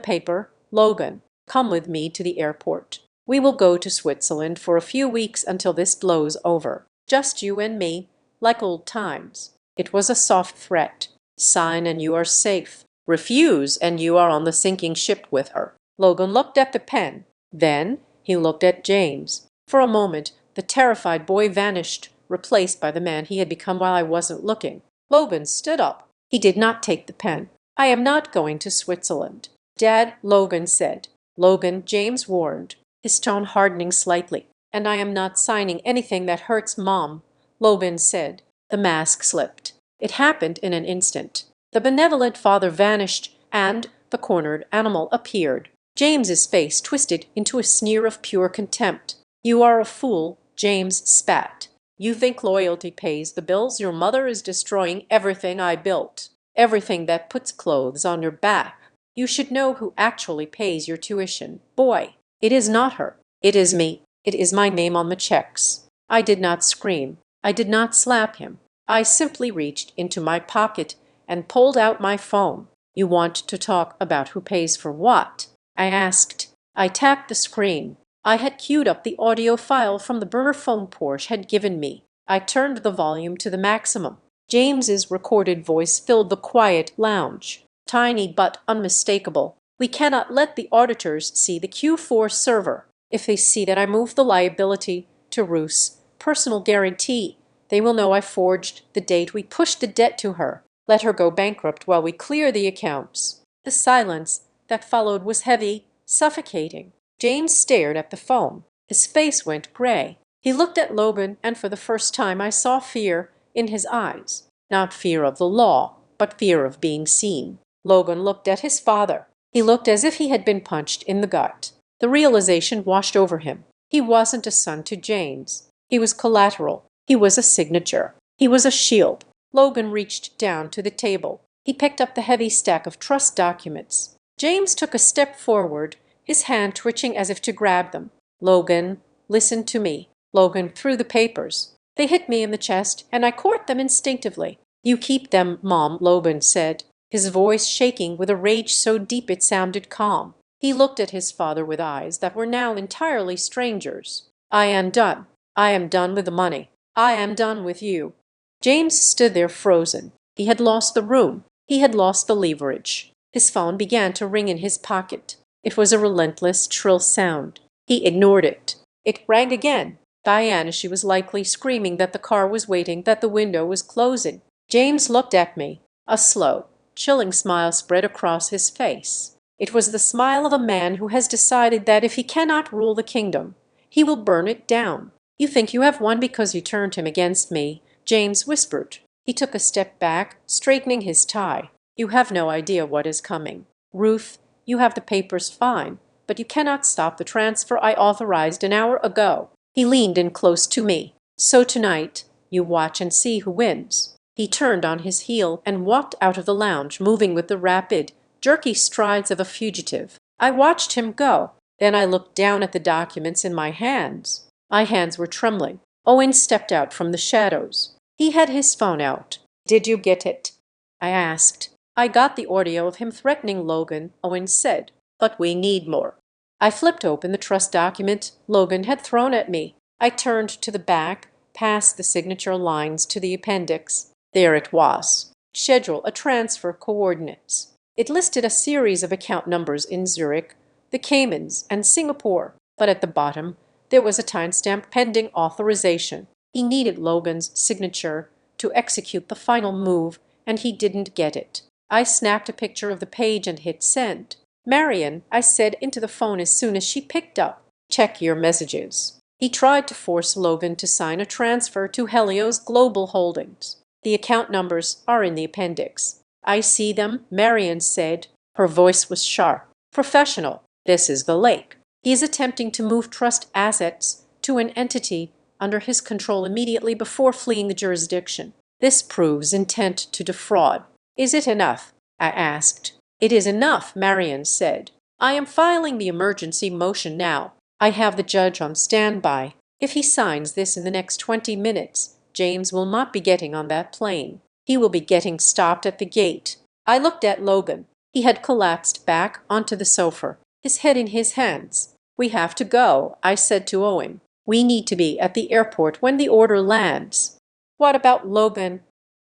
paper. Logan, come with me to the airport. We will go to Switzerland for a few weeks until this blows over. Just you and me, like old times." It was a soft threat. Sign and you are safe. Refuse and you are on the sinking ship with her. Logan looked at the pen. Then he looked at James. For a moment, the terrified boy vanished, replaced by the man he had become while I wasn't looking. Logan stood up. He did not take the pen. "I am not going to Switzerland, Dad," Logan said. "Logan," James warned, his tone hardening slightly. "And I am not signing anything that hurts Mom," Logan said. The mask slipped. It happened in an instant. The benevolent father vanished, and the cornered animal appeared. James's face twisted into a sneer of pure contempt. "You are a fool," James spat. "You think loyalty pays the bills? Your mother is destroying everything I built, everything that puts clothes on your back. You should know who actually pays your tuition. Boy, it is not her. It is me. It is my name on the checks." I did not scream. I did not slap him. I simply reached into my pocket and pulled out my phone. "You want to talk about who pays for what?" I asked. I tapped the screen. I had queued up the audio file from the burner phone Porsche had given me. I turned the volume to the maximum. James's recorded voice filled the quiet lounge. Tiny but unmistakable. "We cannot let the auditors see the Q4 server. If they see that I moved the liability to Ruth's personal guarantee, they will know I forged the date we pushed the debt to her. Let her go bankrupt while we clear the accounts." The silence that followed was heavy, suffocating. James stared at the phone. His face went gray. He looked at Logan, and for the first time I saw fear in his eyes. Not fear of the law, but fear of being seen. Logan looked at his father. He looked as if he had been punched in the gut. The realization washed over him. He wasn't a son to James. He was collateral. He was a signature. He was a shield. Logan reached down to the table. He picked up the heavy stack of trust documents. James took a step forward, his hand twitching as if to grab them. "Logan, listen to me." Logan threw the papers. They hit me in the chest, and I caught them instinctively. "You keep them, Mom," Logan said, his voice shaking with a rage so deep it sounded calm. He looked at his father with eyes that were now entirely strangers. "I am done. I am done with the money. I am done with you." James stood there frozen. He had lost the room. He had lost the leverage. His phone began to ring in his pocket. It was a relentless, shrill sound. He ignored it. It rang again. Diana, she was likely screaming that the car was waiting, that the window was closing. James looked at me. A slow, chilling smile spread across his face. It was the smile of a man who has decided that if he cannot rule the kingdom, he will burn it down. "You think you have won because you turned him against me," James whispered. He took a step back, straightening his tie. "You have no idea what is coming. Ruth, you have the papers fine, but you cannot stop the transfer I authorized an hour ago." He leaned in close to me. "So tonight, you watch and see who wins." He turned on his heel and walked out of the lounge, moving with the rapid, jerky strides of a fugitive. I watched him go. Then I looked down at the documents in my hands. My hands were trembling. Owen stepped out from the shadows. He had his phone out. "Did you get it?" I asked. "I got the audio of him threatening Logan," Owen said, "but we need more." I flipped open the trust document Logan had thrown at me. I turned to the back, past the signature lines to the appendix. There it was. "Schedule a transfer coordinates." It listed a series of account numbers in Zurich, the Caymans, and Singapore, but at the bottom there was a timestamp pending authorization. He needed Logan's signature to execute the final move, and he didn't get it. I snapped a picture of the page and hit send. Marion, I said into the phone as soon as she picked up. Check your messages. He tried to force Logan to sign a transfer to Helios Global Holdings. The account numbers are in the appendix. I see them, Marion said. Her voice was sharp. Professional. This is the lake. He is attempting to move trust assets to an entity under his control immediately before fleeing the jurisdiction. This proves intent to defraud. Is it enough? I asked. It is enough, Marion said. I am filing the emergency motion now. I have the judge on standby. If he signs this in the next 20 minutes, James will not be getting on that plane. He will be getting stopped at the gate. I looked at Logan. He had collapsed back onto the sofa, his head in his hands. We have to go, I said to Owen. We need to be at the airport when the order lands. What about Logan?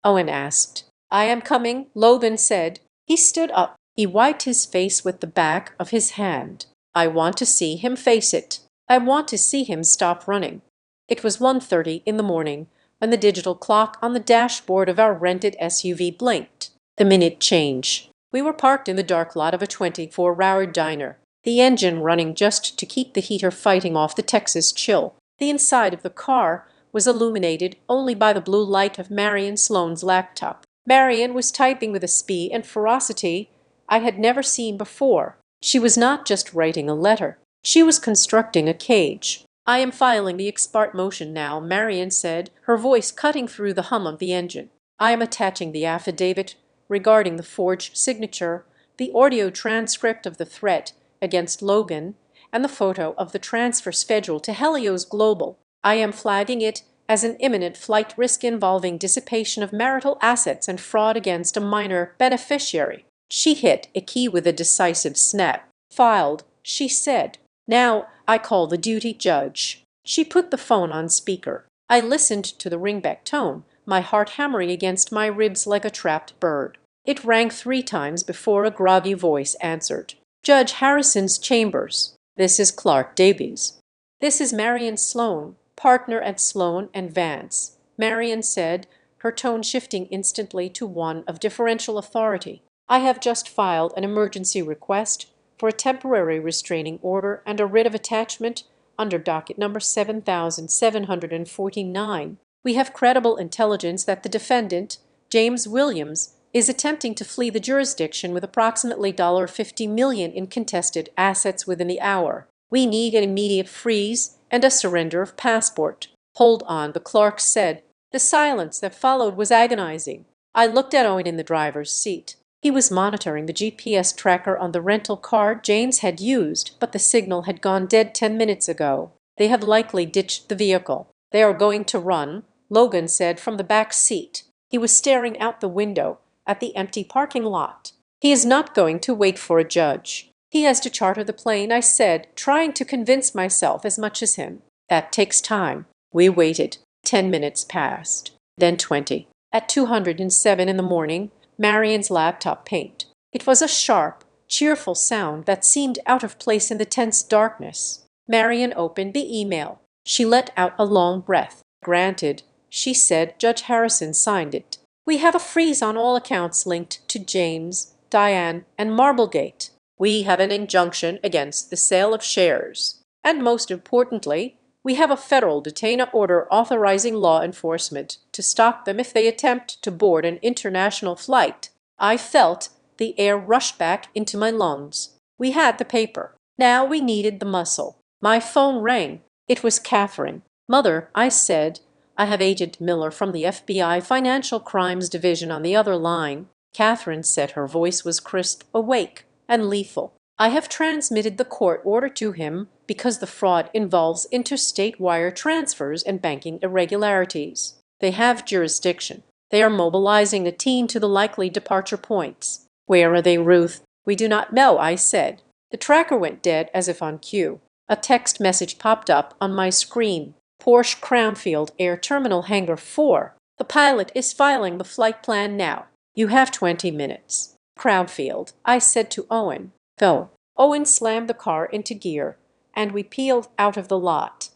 Owen asked. I am coming, Logan said. He stood up. He wiped his face with the back of his hand. I want to see him face it. I want to see him stop running. It was 1:30 in the morning when the digital clock on the dashboard of our rented SUV blinked. The minute change. We were parked in the dark lot of a 24-hour diner, the engine running just to keep the heater fighting off the Texas chill. The inside of the car was illuminated only by the blue light of Marion Sloane's laptop. Marion was typing with a speed and ferocity I had never seen before. She was not just writing a letter. She was constructing a cage. I am filing the ex parte motion now, Marion said, her voice cutting through the hum of the engine. I am attaching the affidavit regarding the forged signature, the audio transcript of the threat against Logan, and the photo of the transfer schedule to Helios Global. I am flagging it as an imminent flight risk involving dissipation of marital assets and fraud against a minor beneficiary. She hit a key with a decisive snap. Filed, she said. Now I call the duty judge. She put the phone on speaker. I listened to the ringback tone, my heart hammering against my ribs like a trapped bird. It rang 3 times before a groggy voice answered. Judge Harrison's chambers. This is Clark Davies. This is Marion Sloane, partner at Sloane and Vance, Marion said, her tone shifting instantly to one of deferential authority. I have just filed an emergency request for a temporary restraining order and a writ of attachment under docket number 7749. We have credible intelligence that the defendant, James Williams, is attempting to flee the jurisdiction with approximately $50 million in contested assets within the hour. We need an immediate freeze and a surrender of passport. Hold on, the clerk said. The silence that followed was agonizing. I looked at Owen in the driver's seat. He was monitoring the GPS tracker on the rental car James had used, but the signal had gone dead 10 minutes ago. They have likely ditched the vehicle. They are going to run, Logan said from the back seat. He was staring out the window at the empty parking lot. He is not going to wait for a judge. He has to charter the plane, I said, trying to convince myself as much as him. That takes time. We waited. 10 minutes passed. Then 20. At 207 in the morning, Marion's laptop pinged. It was a sharp, cheerful sound that seemed out of place in the tense darkness. Marion opened the email. She let out a long breath. Granted, she said. Judge Harrison signed it. We have a freeze on all accounts linked to James, Diane, and Marblegate. We have an injunction against the sale of shares. And most importantly, we have a federal detainer order authorizing law enforcement to stop them if they attempt to board an international flight. I felt the air rush back into my lungs. We had the paper. Now we needed the muscle. My phone rang. It was Catherine. Mother, I said. I have Agent Miller from the FBI Financial Crimes Division on the other line. Catherine said, her voice was crisp, awake, and lethal. I have transmitted the court order to him because the fraud involves interstate wire transfers and banking irregularities. They have jurisdiction. They are mobilizing a team to the likely departure points. Where are they, Ruth? We do not know, I said. The tracker went dead as if on cue. A text message popped up on my screen. Porsche Crownfield Air Terminal Hangar 4. The pilot is filing the flight plan now. You have 20 minutes. Crownfield, I said to Owen. Go. Owen slammed the car into gear, and we peeled out of the lot,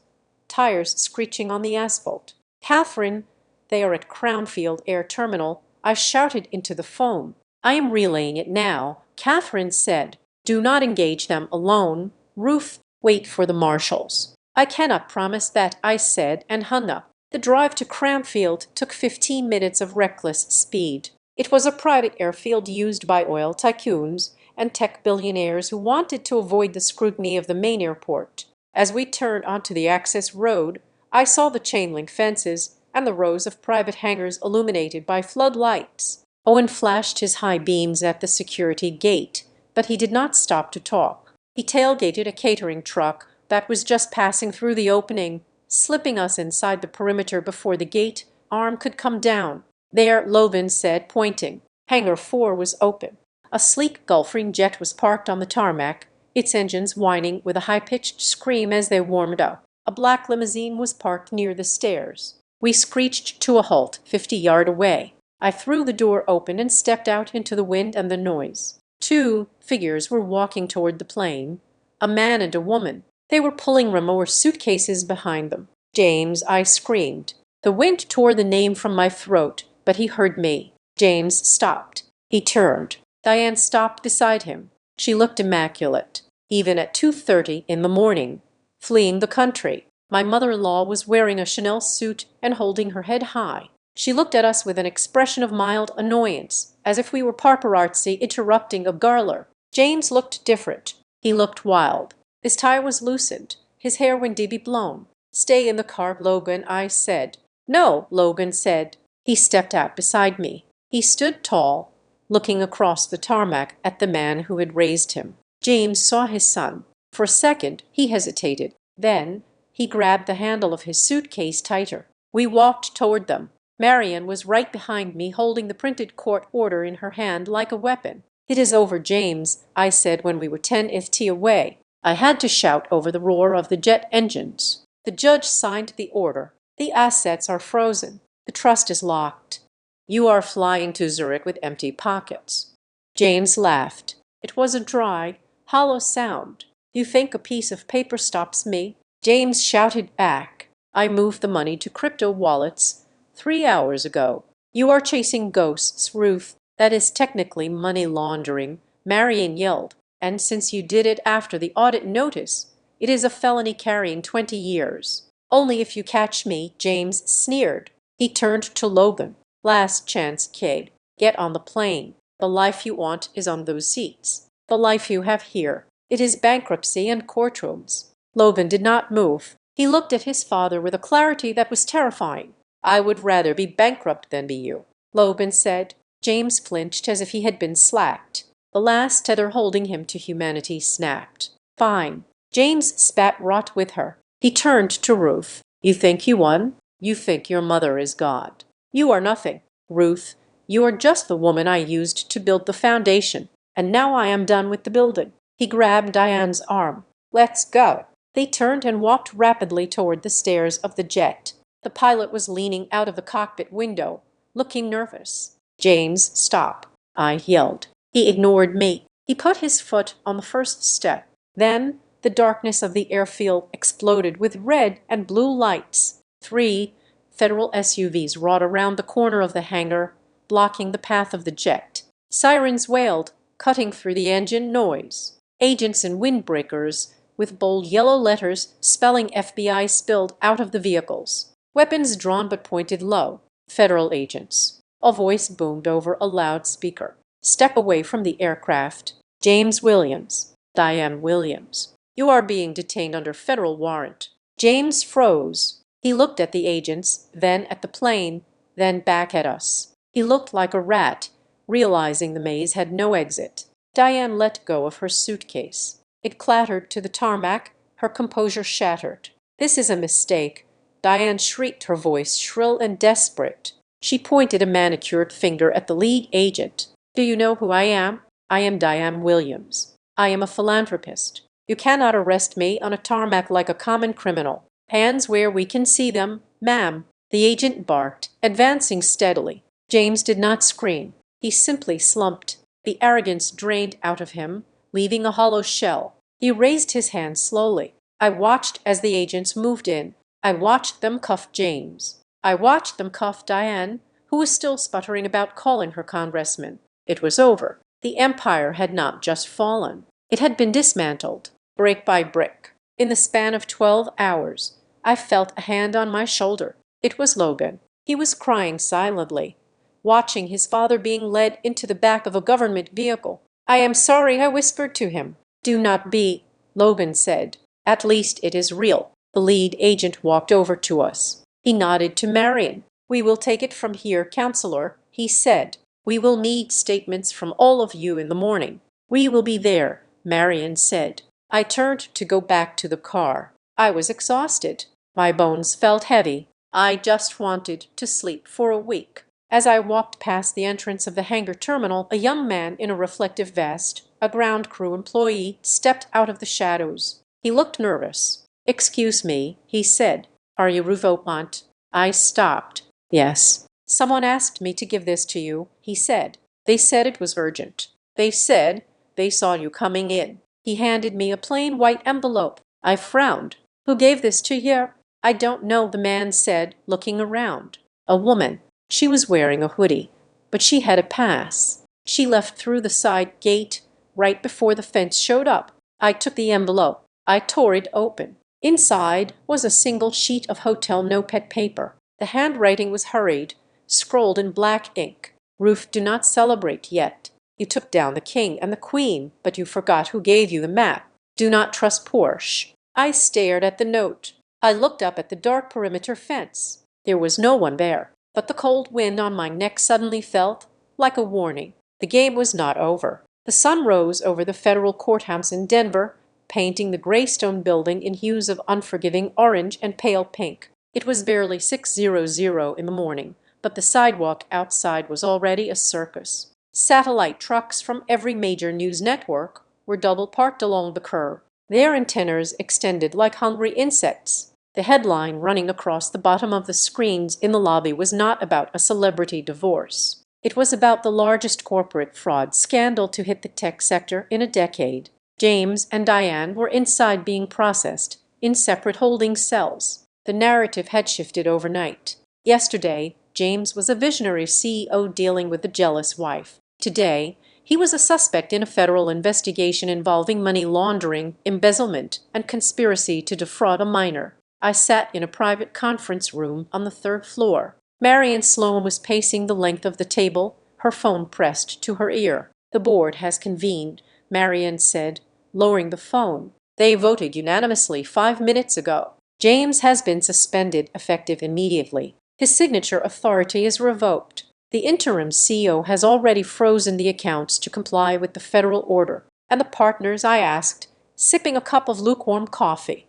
tires screeching on the asphalt. Catherine, they are at Crownfield Air Terminal. I shouted into the phone. I am relaying it now, Catherine said. Do not engage them alone. Ruth, wait for the marshals. I cannot promise that, I said, and hung up. The drive to Cranfield took 15 minutes of reckless speed. It was a private airfield used by oil tycoons and tech billionaires who wanted to avoid the scrutiny of the main airport. As we turned onto the access road, I saw the chain-link fences and the rows of private hangars illuminated by floodlights. Owen flashed his high beams at the security gate, but he did not stop to talk. He tailgated a catering truck that was just passing through the opening, slipping us inside the perimeter before the gate arm could come down. There, Logan said, pointing. Hangar 4 was open. A sleek Gulfstream jet was parked on the tarmac, its engines whining with a high-pitched scream as they warmed up. A black limousine was parked near the stairs. We screeched to a halt 50 yards away. I threw the door open and stepped out into the wind and the noise. 2 figures were walking toward the plane, a man and a woman. They were pulling remote suitcases behind them. James, I screamed. The wind tore the name from my throat, but he heard me. James stopped. He turned. Diane stopped beside him. She looked immaculate, even at 2:30 in the morning, fleeing the country. My mother-in-law was wearing a Chanel suit and holding her head high. She looked at us with an expression of mild annoyance, as if we were paparazzi interrupting a garler. James looked different. He looked wild. His tie was loosened. His hair went deeply blown. Stay in the car, Logan, I said. No, Logan said. He stepped out beside me. He stood tall, looking across the tarmac at the man who had raised him. James saw his son. For a second, he hesitated. Then he grabbed the handle of his suitcase tighter. We walked toward them. Marian was right behind me, holding the printed court order in her hand like a weapon. It is over, James, I said when we were 10 ft away. I had to shout over the roar of the jet engines. The judge signed the order. The assets are frozen. The trust is locked. You are flying to Zurich with empty pockets. James laughed. It was a dry, hollow sound. You think a piece of paper stops me? James shouted back. I moved the money to crypto wallets 3 hours ago. You are chasing ghosts, Ruth. That is technically money laundering, Marian yelled. And since you did it after the audit notice, it is a felony carrying 20 years. Only if you catch me, James sneered. He turned to Logan. Last chance, kid. Get on the plane. The life you want is on those seats. The life you have here. It is bankruptcy and courtrooms. Logan did not move. He looked at his father with a clarity that was terrifying. I would rather be bankrupt than be you, Logan said. James flinched as if he had been slacked. The last tether holding him to humanity snapped. Fine. James spat rot with her. He turned to Ruth. You think you won? You think your mother is God. You are nothing, Ruth. You are just the woman I used to build the foundation, and now I am done with the building. He grabbed Diane's arm. Let's go. They turned and walked rapidly toward the stairs of the jet. The pilot was leaning out of the cockpit window, looking nervous. James, stop, I yelled. He ignored me. He put his foot on the first step. Then the darkness of the airfield exploded with red and blue lights. 3 federal SUVs roared around the corner of the hangar, blocking the path of the jet. Sirens wailed, cutting through the engine noise. Agents in windbreakers, with bold yellow letters spelling FBI, spilled out of the vehicles. Weapons drawn but pointed low. Federal agents. A voice boomed over a loudspeaker. Step away from the aircraft. James Williams. Diane Williams. You are being detained under federal warrant. James froze. He looked at the agents, then at the plane, then back at us. He looked like a rat, realizing the maze had no exit. Diane let go of her suitcase. It clattered to the tarmac, her composure shattered. This is a mistake. Diane shrieked, her voice shrill and desperate. She pointed a manicured finger at the lead agent. Do you know who I am? I am Diane Williams. I am a philanthropist. You cannot arrest me on a tarmac like a common criminal. Hands where we can see them, ma'am. The agent barked, advancing steadily. James did not scream. He simply slumped. The arrogance drained out of him, leaving a hollow shell. He raised his hand slowly. I watched as the agents moved in. I watched them cuff James. I watched them cuff Diane, who was still sputtering about calling her congressman. It was over. The empire had not just fallen. It had been dismantled, brick by brick. In the span of 12 hours, I felt a hand on my shoulder. It was Logan. He was crying silently, watching his father being led into the back of a government vehicle. "I am sorry," I whispered to him. "Do not be," Logan said. "At least it is real." The lead agent walked over to us. He nodded to Marion. "We will take it from here, counselor," he said. "We will need statements from all of you in the morning." "We will be there," Marion said. I turned to go back to the car. I was exhausted. My bones felt heavy. I just wanted to sleep for a week. As I walked past the entrance of the hangar terminal, a young man in a reflective vest, a ground crew employee, stepped out of the shadows. He looked nervous. "Excuse me," he said. "Are you Ruvopant?" I stopped. "Yes." "Someone asked me to give this to you," he said. "They said it was urgent. They said they saw you coming in." He handed me a plain white envelope. I frowned. "Who gave this to you?" "I don't know," the man said, looking around. "A woman. She was wearing a hoodie, but she had a pass. She left through the side gate right before the fence showed up." I took the envelope. I tore it open. Inside was a single sheet of hotel no-pet paper. The handwriting was hurried, scrawled in black ink. "Ruth, do not celebrate yet. You took down the king and the queen, but you forgot who gave you the map. Do not trust Porsche." I stared at the note. I looked up at the dark perimeter fence. There was no one there, but the cold wind on my neck suddenly felt like a warning. The game was not over. The sun rose over the federal courthouse in Denver, painting the gray stone building in hues of unforgiving orange and pale pink. It was barely 6:00 in the morning, but the sidewalk outside was already a circus. Satellite trucks from every major news network were double parked along the curb, their antennas extended like hungry insects. The headline running across the bottom of the screens in the lobby was not about a celebrity divorce. It was about the largest corporate fraud scandal to hit the tech sector in a decade. James and Diane were inside being processed in separate holding cells. The narrative had shifted overnight. Yesterday, James was a visionary CEO dealing with a jealous wife. Today, he was a suspect in a federal investigation involving money laundering, embezzlement, and conspiracy to defraud a minor. I sat in a private conference room on the third floor. Marion Sloan was pacing the length of the table, her phone pressed to her ear. "The board has convened," Marion said, lowering the phone. "They voted unanimously 5 minutes ago. James has been suspended effective immediately. His signature authority is revoked. The interim CEO has already frozen the accounts to comply with the federal order." "And the partners?" I asked, sipping a cup of lukewarm coffee.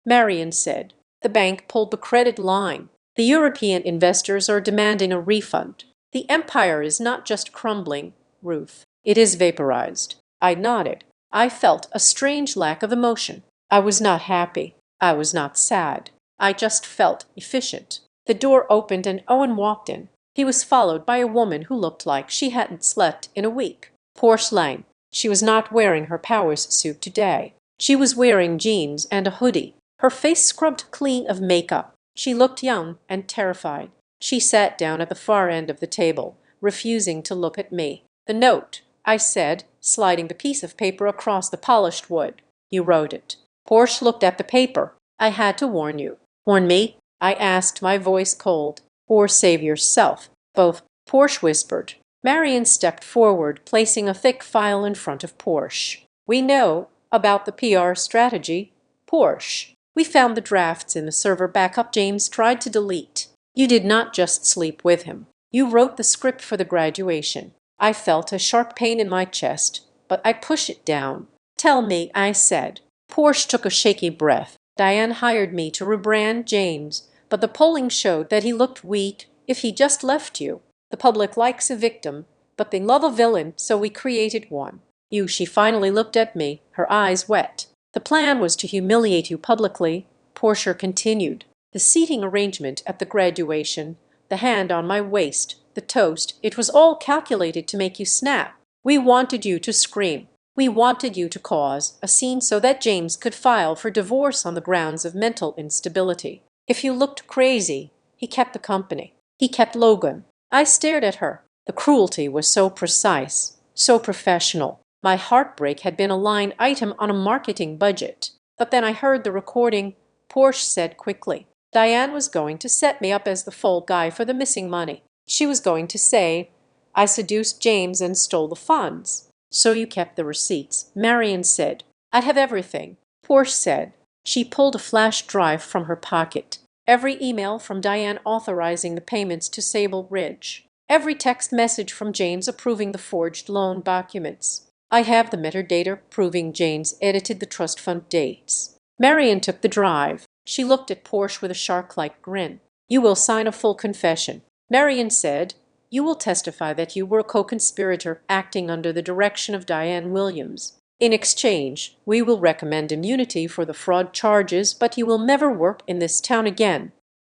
Marion said. "The bank pulled the credit line. The European investors are demanding a refund. The empire is not just crumbling, Ruth. It is vaporized." I nodded. I felt a strange lack of emotion. I was not happy. I was not sad. I just felt efficient. The door opened and Owen walked in. He was followed by a woman who looked like she hadn't slept in a week. Porsche Lang. She was not wearing her Powers suit today. She was wearing jeans and a hoodie, her face scrubbed clean of makeup. She looked young and terrified. She sat down at the far end of the table, refusing to look at me. "The note," I said, sliding the piece of paper across the polished wood. "You wrote it." Porsche looked at the paper. "I had to warn you." "Warn me?" I asked, my voice cold. "Or save yourself." "Both," Porsche whispered. Marion stepped forward, placing a thick file in front of Porsche. "We know about the PR strategy, Porsche. We found the drafts in the server backup James tried to delete. You did not just sleep with him. You wrote the script for the graduation." I felt a sharp pain in my chest, but I pushed it down. "Tell me," I said. Porsche took a shaky breath. "Diane hired me to rebrand James, but the polling showed that he looked weak if he just left you. The public likes a victim, but they love a villain, so we created one. You." She finally looked at me, her eyes wet. "The plan was to humiliate you publicly," Porsche continued. "The seating arrangement at the graduation, the hand on my waist, the toast, it was all calculated to make you snap. We wanted you to scream. We wanted you to cause a scene so that James could file for divorce on the grounds of mental instability. If you looked crazy, he kept the company. He kept Logan." I stared at her. The cruelty was so precise, so professional. My heartbreak had been a line item on a marketing budget. But then I heard the recording. Porsche said quickly. Diane was going to set me up as the fall guy for the missing money. She was going to say, I seduced James and stole the funds. So you kept the receipts, Marion said. I'd have everything, Porsche said. She pulled a flash drive from her pocket. Every email from Diane authorizing the payments to Sable Ridge. Every text message from James approving the forged loan documents. I have the metadata proving James edited the trust fund dates. Marion took the drive. She looked at Porsche with a shark-like grin. You will sign a full confession. Marion said, you will testify that you were a co-conspirator acting under the direction of Diane Williams. In exchange, we will recommend immunity for the fraud charges, but you will never work in this town again.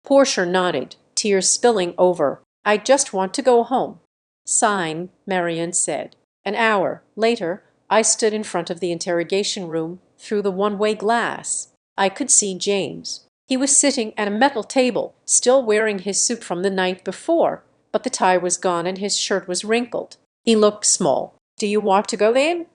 Porsche nodded, tears spilling over. I just want to go home. Sign, Marion said. An hour later, I stood in front of the interrogation room through the one-way glass. I could see James. He was sitting at a metal table, still wearing his suit from the night before, but the tie was gone and his shirt was wrinkled. He looked small. Do you want to go in?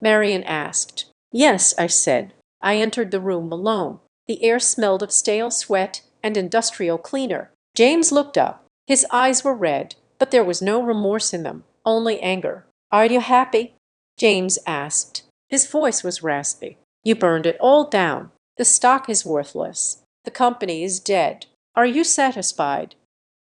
Marion asked. Yes, I said. I entered the room alone. The air smelled of stale sweat and industrial cleaner. James looked up. His eyes were red, but there was no remorse in them, only anger. Are you happy? James asked. His voice was raspy. You burned it all down. The stock is worthless. The company is dead. Are you satisfied?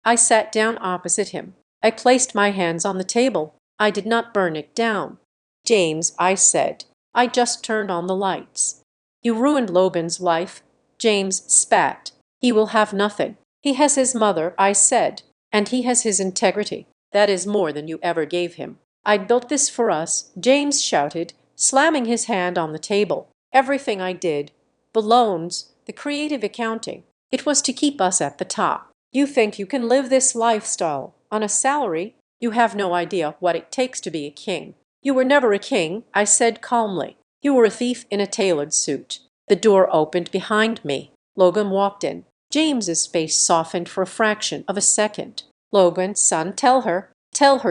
I sat down opposite him. I placed my hands on the table. I did not burn it down. James, I said, I just turned on the lights. You ruined Logan's life. James spat. He will have nothing. He has his mother, I said, and he has his integrity. That is more than you ever gave him. I built this for us, James shouted, slamming his hand on the table. Everything I did, the loans, the creative accounting, it was to keep us at the top. You think you can live this lifestyle on a salary? You have no idea what it takes to be a king. You were never a king, I said calmly. You were a thief in a tailored suit. The door opened behind me. Logan walked in. James's face softened for a fraction of a second. Logan, son, tell her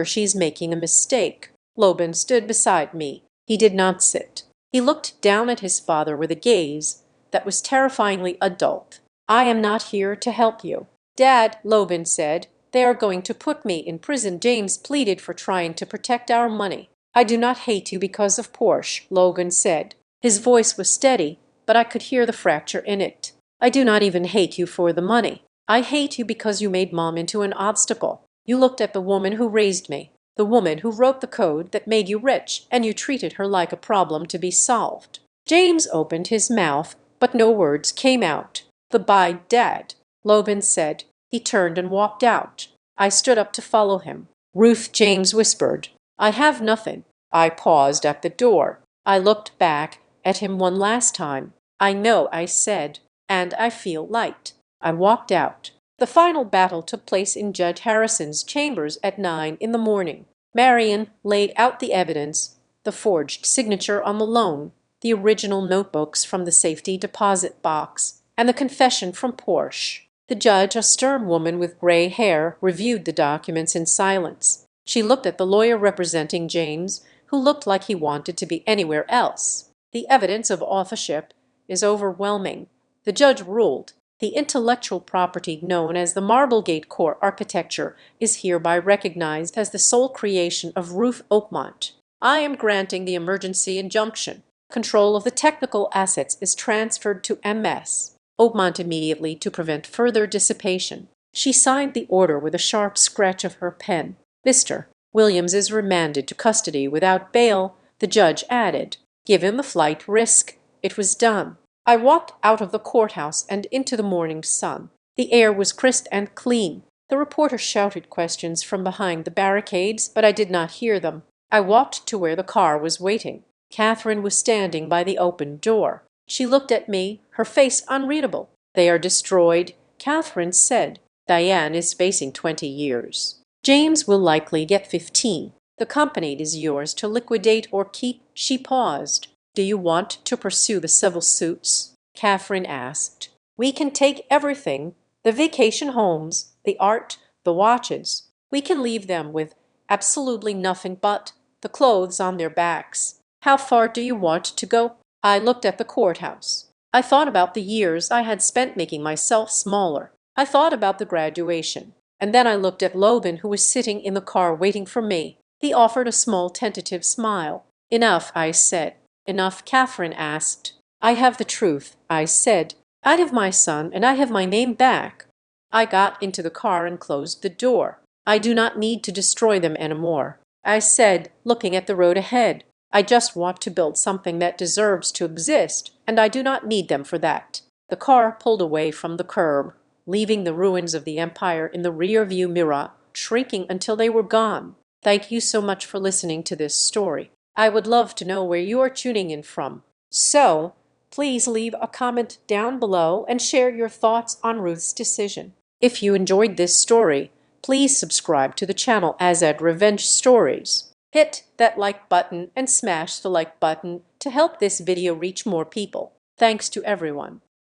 she's making a mistake. Logan stood beside me. He did not sit. He looked down at his father with a gaze that was terrifyingly adult. I am not here to help you. Dad, Logan said, they are going to put me in prison. James pleaded for trying to protect our money. I do not hate you because of Porsche, Logan said. His voice was steady, but I could hear the fracture in it. I do not even hate you for the money. I hate you because you made Mom into an obstacle. You looked at the woman who raised me, the woman who wrote the code that made you rich, and you treated her like a problem to be solved. James opened his mouth, but no words came out. Goodbye, Dad, Logan said. He turned and walked out. I stood up to follow him. Ruth, James whispered. I have nothing. I paused at the door. I looked back at him one last time. I know, I said, and I feel light. I walked out. The final battle took place in Judge Harrison's chambers at 9 in the morning. Marion laid out the evidence, the forged signature on the loan, the original notebooks from the safety deposit box, and the confession from Porsche. The judge, a stern woman with gray hair, reviewed the documents in silence. She looked at the lawyer representing James, who looked like he wanted to be anywhere else. The evidence of authorship is overwhelming. The judge ruled, the intellectual property known as the Marblegate core architecture is hereby recognized as the sole creation of Ruth Oakmont. I am granting the emergency injunction. Control of the technical assets is transferred to MS. Oakmont immediately to prevent further dissipation. She signed the order with a sharp scratch of her pen. Mr. Williams is remanded to custody without bail, the judge added. Given the flight risk, it was done. I walked out of the courthouse and into the morning sun. The air was crisp and clean. The reporter shouted questions from behind the barricades, but I did not hear them. I walked to where the car was waiting. Catherine was standing by the open door. She looked at me, her face unreadable. They are destroyed, Catherine said. Diane is facing 20 years. James will likely get 15. The company is yours to liquidate or keep. She paused. Do you want to pursue the civil suits? Catherine asked. We can take everything, the vacation homes, the art, the watches. We can leave them with absolutely nothing but the clothes on their backs. How far do you want to go? I looked at the courthouse. I thought about the years I had spent making myself smaller. I thought about the graduation. And then I looked at Logan, who was sitting in the car waiting for me. He offered a small tentative smile. Enough, I said. Enough, Catherine asked. I have the truth, I said. I have my son, and I have my name back. I got into the car and closed the door. I do not need to destroy them anymore, I said, looking at the road ahead. I just want to build something that deserves to exist, and I do not need them for that. The car pulled away from the curb, leaving the ruins of the empire in the rear-view mirror, shrinking until they were gone. Thank you so much for listening to this story. I would love to know where you are tuning in from. So, please leave a comment down below and share your thoughts on Ruth's decision. If you enjoyed this story, please subscribe to the channel Azad Revenge Stories. Hit that like button and smash the like button to help this video reach more people. Thanks to everyone.